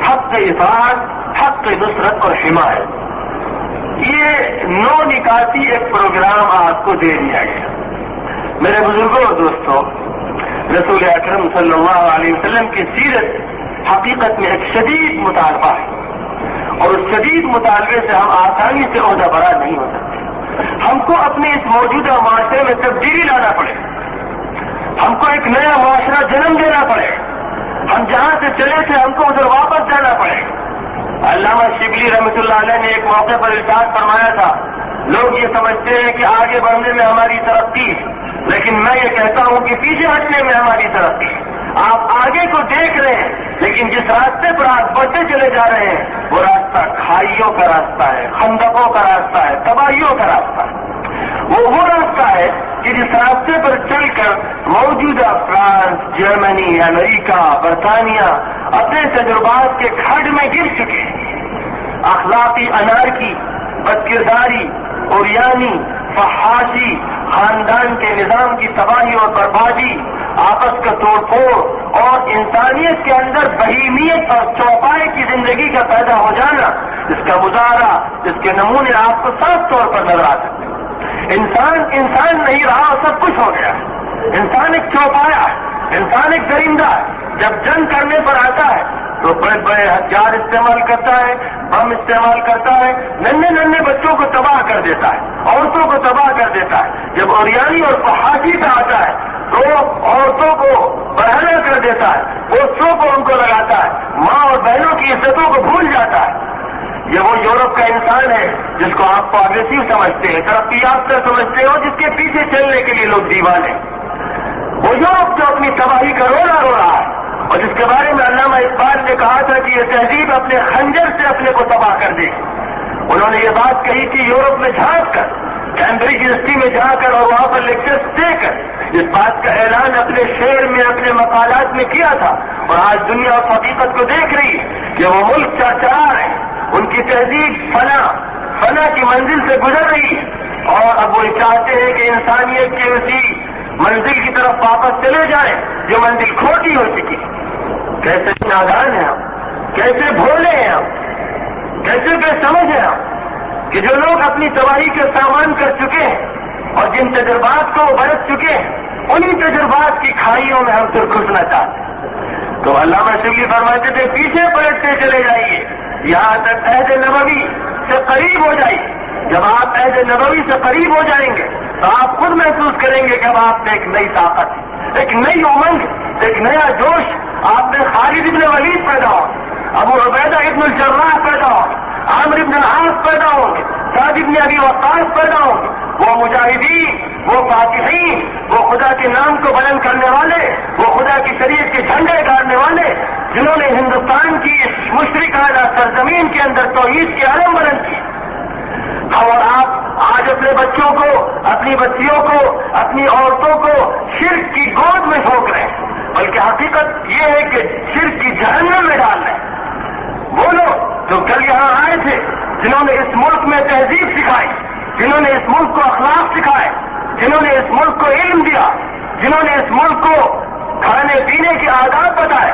[SPEAKER 2] حق اطاعت، حق نصرت اور حمایت. یہ 9 نکاتی ایک پروگرام آپ کو دے دیا گیا. میرے بزرگوں اور دوستوں، رسول اکرم صلی اللہ علیہ وسلم کی سیرت حقیقت میں ایک شدید مطالبہ ہے، اور اس شدید مطالبے سے ہم آسانی سے عہدہ برا نہیں ہو سکتے. ہم کو اپنے اس موجودہ معاشرے میں تبدیلی لانا پڑے، ہم کو ایک نیا معاشرہ جنم دینا پڑے. ہم جہاں سے چلے تھے ہم کو ادھر واپس جانا پڑے. علامہ شبلی رحمۃ اللہ علیہ نے ایک موقع پر ارشاد فرمایا تھا، لوگ یہ سمجھتے ہیں کہ آگے بڑھنے میں ہماری ترقی، لیکن میں یہ کہتا ہوں کہ پیچھے ہٹنے میں ہماری ترقی. آپ آگے کو دیکھ رہے ہیں، لیکن جس راستے پر آپ بڑھتے چلے جا رہے ہیں وہ راستہ کھائیوں کا راستہ ہے، خندقوں کا راستہ ہے، تباہیوں کا راستہ ہے. وہ راستہ ہے کہ جس راستے پر چل کر موجودہ فرانس، جرمنی، امریکہ، برطانیہ اپنے تجربات کے کھڈ میں گر چکے ہیں. اخلاقی انارکی، بدکرداری، اوریانی، فحاشی، خاندان کے نظام کی تباہی اور بربادی، آپس کا توڑ پھوڑ اور انسانیت کے اندر بہیمیت اور چوپائے کی زندگی کا پیدا ہو جانا، اس کا مظاہرہ، اس کے نمونے آپ کو صاف طور پر نظر آ سکتے ہیں۔ انسان نہیں رہا، سب کچھ ہو گیا۔ انسان ایک چوپایا ہے، انسان ایک درندہ ہے۔ جب جنگ کرنے پر آتا ہے تو بڑے بڑے ہتھیار استعمال کرتا ہے، بم استعمال کرتا ہے، ننھے بچوں کو تباہ کر دیتا ہے، عورتوں کو تباہ کر دیتا ہے۔ جب اوریانی اور فحاشی پہ آتا ہے تو عورتوں کو برہنہ کر دیتا ہے، بوسوں کو ان کو لگاتا ہے، ماں اور بہنوں کی عزتوں کو بھول جاتا ہے۔ یہ وہ یورپ کا انسان ہے جس کو آپ کو اگریسو سمجھتے ہیں، ترقی یافتہ سمجھتے ہو، جس کے پیچھے چلنے کے لیے لوگ دیوانے۔ وہ یورپ جو اپنی تباہی کا رونا رو رہا ہے، اور جس کے بارے میں علامہ اقبال نے کہا تھا کہ یہ تہذیب اپنے خنجر سے اپنے کو تباہ کر دے گی۔ انہوں نے یہ بات کہی تھی یورپ میں جھانک کر، کیمبرج یونیورسٹی میں جا کر اور وہاں پر لیکچرز دے کر اس بات کا اعلان اپنے شعر میں، اپنے مقالات میں کیا تھا، اور آج دنیا اس حقیقت کو دیکھ رہی کہ وہ ملک چرچرا ہے، ان کی تہذیب فنا کی منزل سے گزر رہی ہے، اور اب وہ چاہتے ہیں کہ انسانیت کے اسی منزل کی طرف واپس چلے جائیں جو منزل کھوٹی ہو چکی۔ کیسے نادان ہیں ہم، کیسے بھولے ہیں ہم، کیسے بے سمجھ ہیں ہم کہ جو لوگ اپنی تباہی کے سامان کر چکے ہیں اور جن تجربات کو برت چکے ہیں، انہی تجربات کی کھائیوں میں ہم پھر گھسنا چاہتے ہیں۔ تو علامہ شبلی فرماتے تھے پیچھے پلٹتے چلے جائیے یہاں تک عہد نبوی سے قریب ہو جائیے۔ جب آپ عہد نبوی سے قریب ہو جائیں گے تو آپ خود محسوس کریں گے کہ اب آپ میں ایک نئی طاقت، ایک نئی امنگ، ایک نیا جوش آپ میں خالد ابن ولید پیدا ہو، ابو عبیدہ ابن الجراح پیدا ہو، عامر ابن العاص پیدا ہوں گے، سعد ابن ابی وقاص پیدا ہوں گے، وہ مجاہدین، وہ فاتحین، وہ خدا کے نام کو بلند کرنے والے، وہ خدا کی شریعت کے جھنڈے گاڑنے والے، جنہوں نے ہندوستان کی اس مشرکانہ سرزمین کے اندر توحید کے علم بلند کی۔ اور آپ آج اپنے بچوں کو، اپنی بچیوں کو، اپنی عورتوں کو شرک کی گود میں جھونک رہے ہیں، بلکہ حقیقت یہ ہے کہ شرک کی جہنم میں ڈال رہے ہیں۔ وہ لوگ جو کل یہاں آئے تھے، جنہوں نے اس ملک میں تہذیب سکھائی، جنہوں نے اس ملک کو اخلاق سکھائے، جنہوں نے اس ملک کو علم دیا، جنہوں نے اس ملک کو کھانے پینے کے آداب بتائے،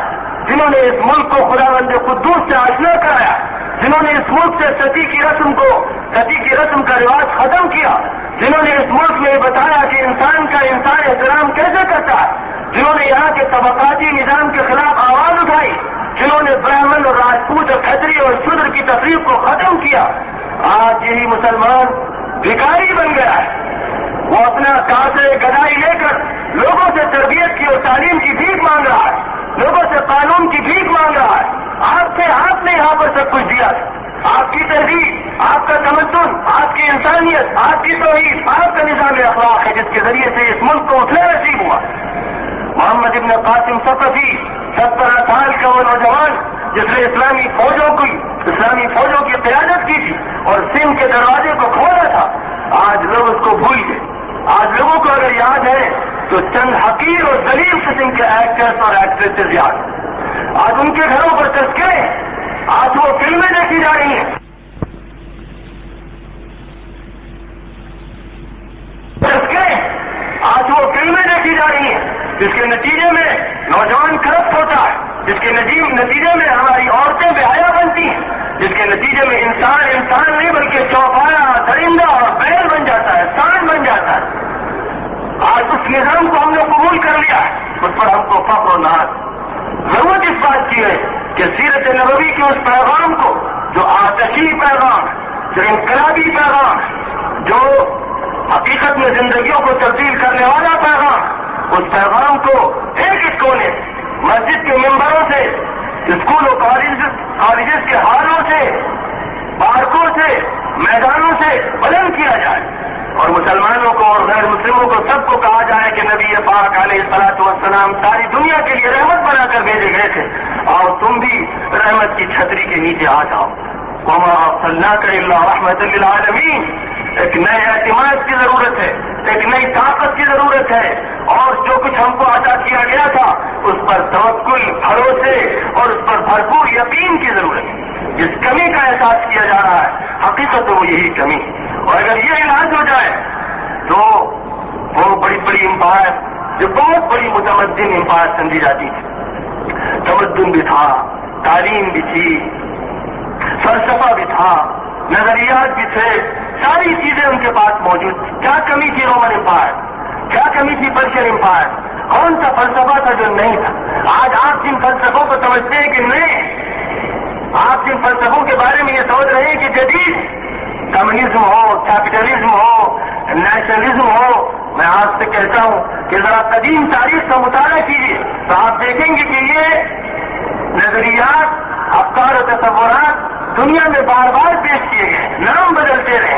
[SPEAKER 2] جنہوں نے اس ملک کو خداوند قدوس سے آشنا کرایا، جنہوں نے اس ملک سے ستی کی رسم کا رواج ختم کیا، جنہوں نے اس ملک میں بتایا کہ انسان کا انسان احترام کیسے کرتا ہے، جنہوں نے یہاں کے طبقاتی نظام کے خلاف آواز اٹھائی، جنہوں نے برہمن اور راجپوت اور کھتری اور شودر کی تفریق کو ختم کیا، آج یہی مسلمان بھکاری بن گیا ہے۔ وہ اپنا کاسے گدائی لے کر لوگوں سے تربیت کی اور تعلیم کی بھیک مانگ رہا ہے، لوگوں سے قانون کی بھیک مانگ رہا ہے۔ آپ نے یہاں پر سب کچھ دیا، آپ کی تہذیب، آپ کا تمدن، آپ کی انسانیت، آپ کی توحید، آپ کا نظام اخلاق ہے جس کے ذریعے سے اس ملک کو اٹھنا نصیب ہوا۔ محمد ابن قاسم ثقفی 17 سال کا وہ نوجوان جس نے اسلامی فوجوں کی قیادت کی تھی اور سندھ کے دروازے کو کھولا تھا، آج لوگ اس کو بھول گئے۔ آج لوگوں کو اگر یاد ہے تو چند حقیر اور ذلیل قسم کے ایکٹرز اور ایکٹریسز یاد ہیں۔ آج ان کے گھروں پر تذکرے، آج وہ فلمیں دیکھی جا رہی ہیں، جس کے نتیجے میں نوجوان کرپٹ ہوتا ہے، جس کے نتیجے میں ہماری عورتیں بے حیا بنتی ہیں، جس کے نتیجے میں انسان نہیں بلکہ چوپایا، درندہ اور بیل بن جاتا ہے، سانڈ بن جاتا ہے۔ آج اس نظام کو ہم نے قبول کر لیا ہے، اس پر ہم کو فخر و ناز۔ ضرورت اس بات کی ہے کہ سیرت نبوی کے اس پیغام کو، جو آتشی پیغام ہے، جو انقلابی پیغام ہے، جو حقیقت میں زندگیوں کو تبدیل کرنے والا پیغام، اس پیغام کو ایک کونے مسجد کے ممبروں سے، اسکول و کالجز کے ہالوں سے، پارکوں سے، میدانوں سے بلند کیا جائے، اور مسلمانوں کو اور غیر مسلموں کو سب کو کہا جائے کہ نبی پاک علیہ الصلوۃ والسلام ساری دنیا کے لیے رحمت بنا کر بھیجے گئے تھے، اور تم بھی رحمت کی چھتری کے نیچے آ جاؤ۔ وما ارسلناک الا رحمۃ للعالمین۔ ایک نئے اعتماد کی ضرورت ہے، ایک نئی طاقت کی ضرورت ہے، اور جو کچھ ہم کو عطا کیا گیا تھا اس پر توکل، بھروسے اور اس پر بھرپور یقین کی ضرورت ہے۔ جس کمی کا احساس کیا جا رہا ہے حقیقت وہ یہی کمی، اور اگر یہ علاج ہو جائے تو وہ بڑی بڑی امپائر، جو بہت بڑی متمدن امپائر سمجھی جاتی تھی، تمدن بھی تھا، تعلیم بھی تھی، فلسفہ بھی تھا، نظریات بھی تھے، ساری چیزیں ان کے پاس موجود تھی. کیا کمی تھی رومن امپائر، کیا کمی تھی پرشین امپائر؟ کون سا فلسفہ تھا جو نہیں تھا؟ آج آپ جن فلسفوں کو سمجھتے ہیں کہ نہیں، آپ جن فلسفوں کے بارے میں یہ سوچ رہے ہیں کہ جدید کمیونزم ہو، کیپٹلزم ہو، نیشنلزم ہو، میں آپ سے کہتا ہوں کہ ذرا قدیم تاریخ کا مطالعہ کیجیے تو آپ دیکھیں گے کہ یہ نظریات، افکار و تصورات دنیا میں بار بار پیش کیے گئے، نام بدلتے رہے،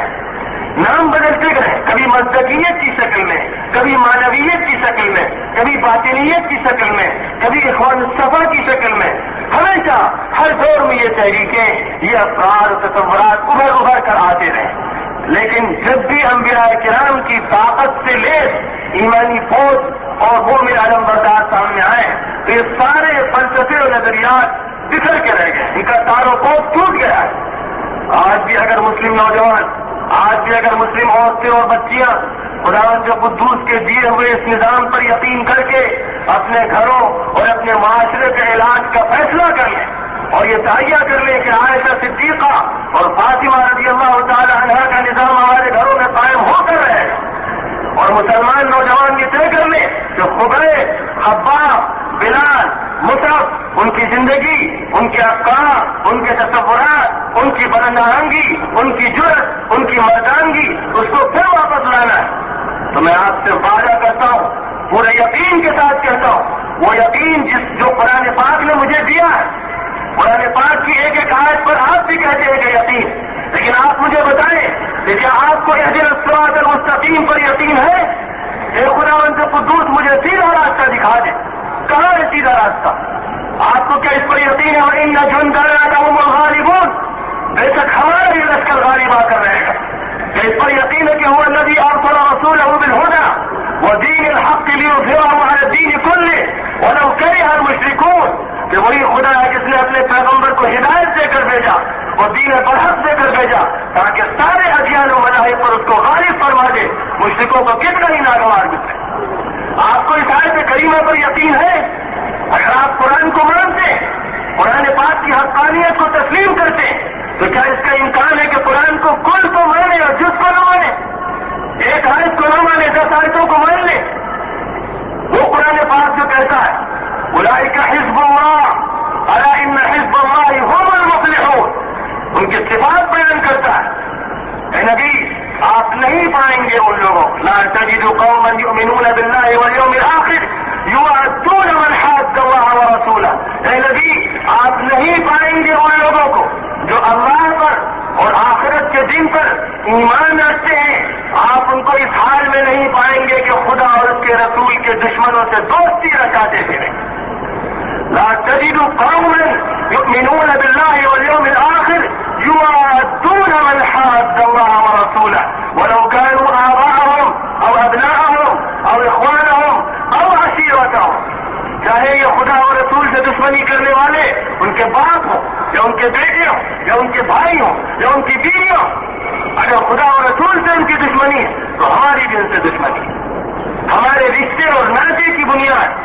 [SPEAKER 2] نام بدلتے گئے، کبھی مصداقیت کی شکل میں، کبھی معنویت کی شکل میں، کبھی باطنیت کی شکل میں، کبھی اخوان الصفا کی شکل میں. ہمیشہ ہر دور میں یہ تحریکیں، یہ افکار و تصورات ابھر کر آتے رہے. لیکن جب بھی انبیاء کرام کی طاقت سے لیس ایمانی فوج اور مومن علم بردار سامنے آئے تو یہ سارے فلسفے اور نظریات بکھر کے رہ گئے، ان کا تار و پوش ٹوٹ گیا ہے. آج بھی اگر مسلم نوجوان، آج بھی اگر مسلم عورتیں اور بچیاں خداوند قدوس کے دیے ہوئے اس نظام پر یقین کر کے اپنے گھروں اور اپنے معاشرے کے علاج کا فیصلہ کر لیں اور یہ تہیا کر لیں کہ عائشہ صدیقہ اور فاطمہ رضی اللہ تعالی عنہ کا نظام ہمارے گھروں میں قائم ہو کر رہے، اور مسلمان نوجوان یہ طے کر لیں کہ خبیب، خباب، بلال، مصعب، ان کی زندگی، ان کے افکار، ان کے تصورات، ان کی بلند آہنگی، ان کی جرأت، ان کی مردانگی، اس کو پھر واپس لانا ہے. تو میں آپ سے وعدہ کرتا ہوں، پورے یقین کے ساتھ کہتا ہوں، وہ یقین جو قرآن پاک نے مجھے دیا ہے، قرآن پاک کی ایک ایک آیت پر آپ بھی کہتے ہیں کہ یقین، لیکن آپ مجھے بتائیں کہ کیا آپ کو اہدنا الصراط المستقیم پر یقین ہے؟ اے خداوند قدوس مجھے سیدھا راستہ دکھا دے. کہاں ہے سیدھا راستہ؟ آپ کو کیا اس پر یقین ہے؟ وَإِنَّ جُنْدَنَا لَهُمُ الْغَالِبُونَ، بے شک ہمارا یہ لشکر غالب آ کر رہے گا. کیا اس پر یقین ہے کہ هو الذي أرسل رسوله بالهدى ودين الحق ليظهره على الدين كله ولو كره المشركون، کہ وہی خدا ہے جس نے اپنے پیغمبر کو ہدایت دے کر بھیجا اور دین برحق دے کر بھیجا تاکہ سارے ادیان و مذاہب پر اس کو غالب فرما دے، مشرکوں کو کتنا ہی ناگوار گزرے. آپ کو اس آیت کریمہ پر یقین ہے؟ اگر آپ قرآن کو مانتے، قرآن پاک کی حقانیت کو تسلیم کرتے، تو کیا اس کا امکان ہے کہ قرآن کو کل کو مانے اور جز کو نہ مانے؟ ایک آیت کو نہ مانے، 10 آیتوں کو مان لے. وہ قرآن پاک جو کہتا ہے اولئک حزب اللہ الا ان حزب اللہ هم المفلحون، ان کی صفات بیان کرتا ہے. اے نبی، آپ نہیں پائیں گے ان لوگوں، لا تجد قوما یؤمنون باللہ والیوم الآخر یوادون من حاد اللہ ورسولہ. اے نبی، آپ نہیں پائیں گے ان لوگوں کو جو اللہ پر اور آخرت کے دن پر ایمان رکھتے ہیں، آپ ان کو اس حال میں نہیں پائیں گے کہ خدا اور اس کے رسول کے دشمنوں سے دوستی رکھاتے پھریں. لا تجد قوما يؤمنون بالله واليوم الآخر يوادون من حاد الله ورسوله ولو كانوا آباءهم أو أبناءهم أو إخوانهم أو عشيرتهم. چاہے یہ خدا اور رسول سے دشمنی کرنے والے ان کے باپ ہوں یا ان کے بیٹے ہوں یا ان کے بھائی ہوں یا ان کی بیوی ہوں، اگر خدا اور رسول سے ان کی دشمنی ہے تو ہماری بھی ان سے دشمنی ہے. ہمارے رشتے اور ناطے کی بنیاد،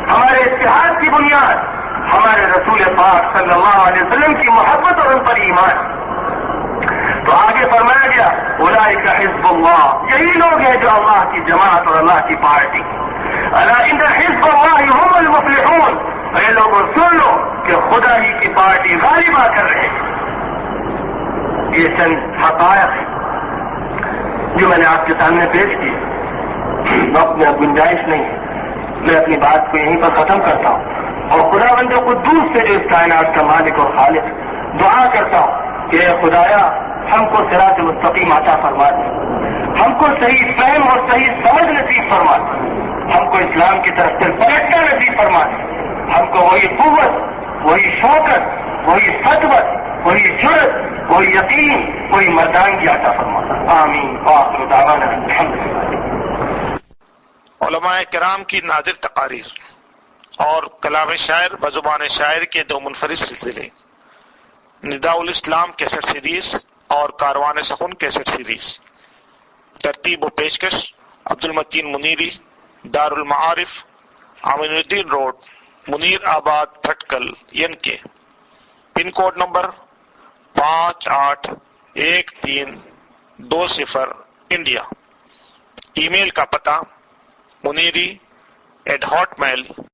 [SPEAKER 2] ہمارے اتحاد کی بنیاد ہمارے رسول پاک صلی اللہ علیہ وسلم کی محبت اور ان پر ایمان. تو آگے فرمایا گیا اولئک حزب اللہ، یہی لوگ ہیں جو اللہ کی جماعت اور اللہ کی پارٹی. الا ان حزب اللہ هم المفلحون، اے لوگوں سن لو کہ خدا ہی کی پارٹی غالب آ کر رہے. یہ چند حقائق ہیں جو میں نے آپ کے سامنے پیش کی. وقت میں اب گنجائش نہیں ہے، میں اپنی بات کو یہیں پر ختم کرتا ہوں اور خداوند قدوس سے جو اس کائنات کا مالک اور خالق دعا کرتا ہوں کہ اے خدایا ہم کو صراط مستقیم عطا فرما دے، ہم کو صحیح فہم اور صحیح سمجھ نصیب فرما دے، ہم کو اسلام کی طرف سے پلٹنا نصیب فرما دے، ہم کو وہی قوت، وہی شوکت، وہی سطوت، وہی جرأت، وہی یقین، وہی مردانگی عطا فرما دے. آمین. وآخر دعوانا الحمدللہ.
[SPEAKER 1] علماء کرام کی نادر تقاریر اور کلام شاعر بزبان شاعر کے 2 منفرد سلسلے. نداء الاسلام کیسٹ سیریز اور کاروان سخن کیسٹ سیریز۔ ترتیب و پیشکش عبد المتین منیری، دار المعارف، امین الدین روڈ، منیر آباد، بھٹکل، کے۔ Pin code number 581320، India. Email کا پتہ muniri@hotmail.com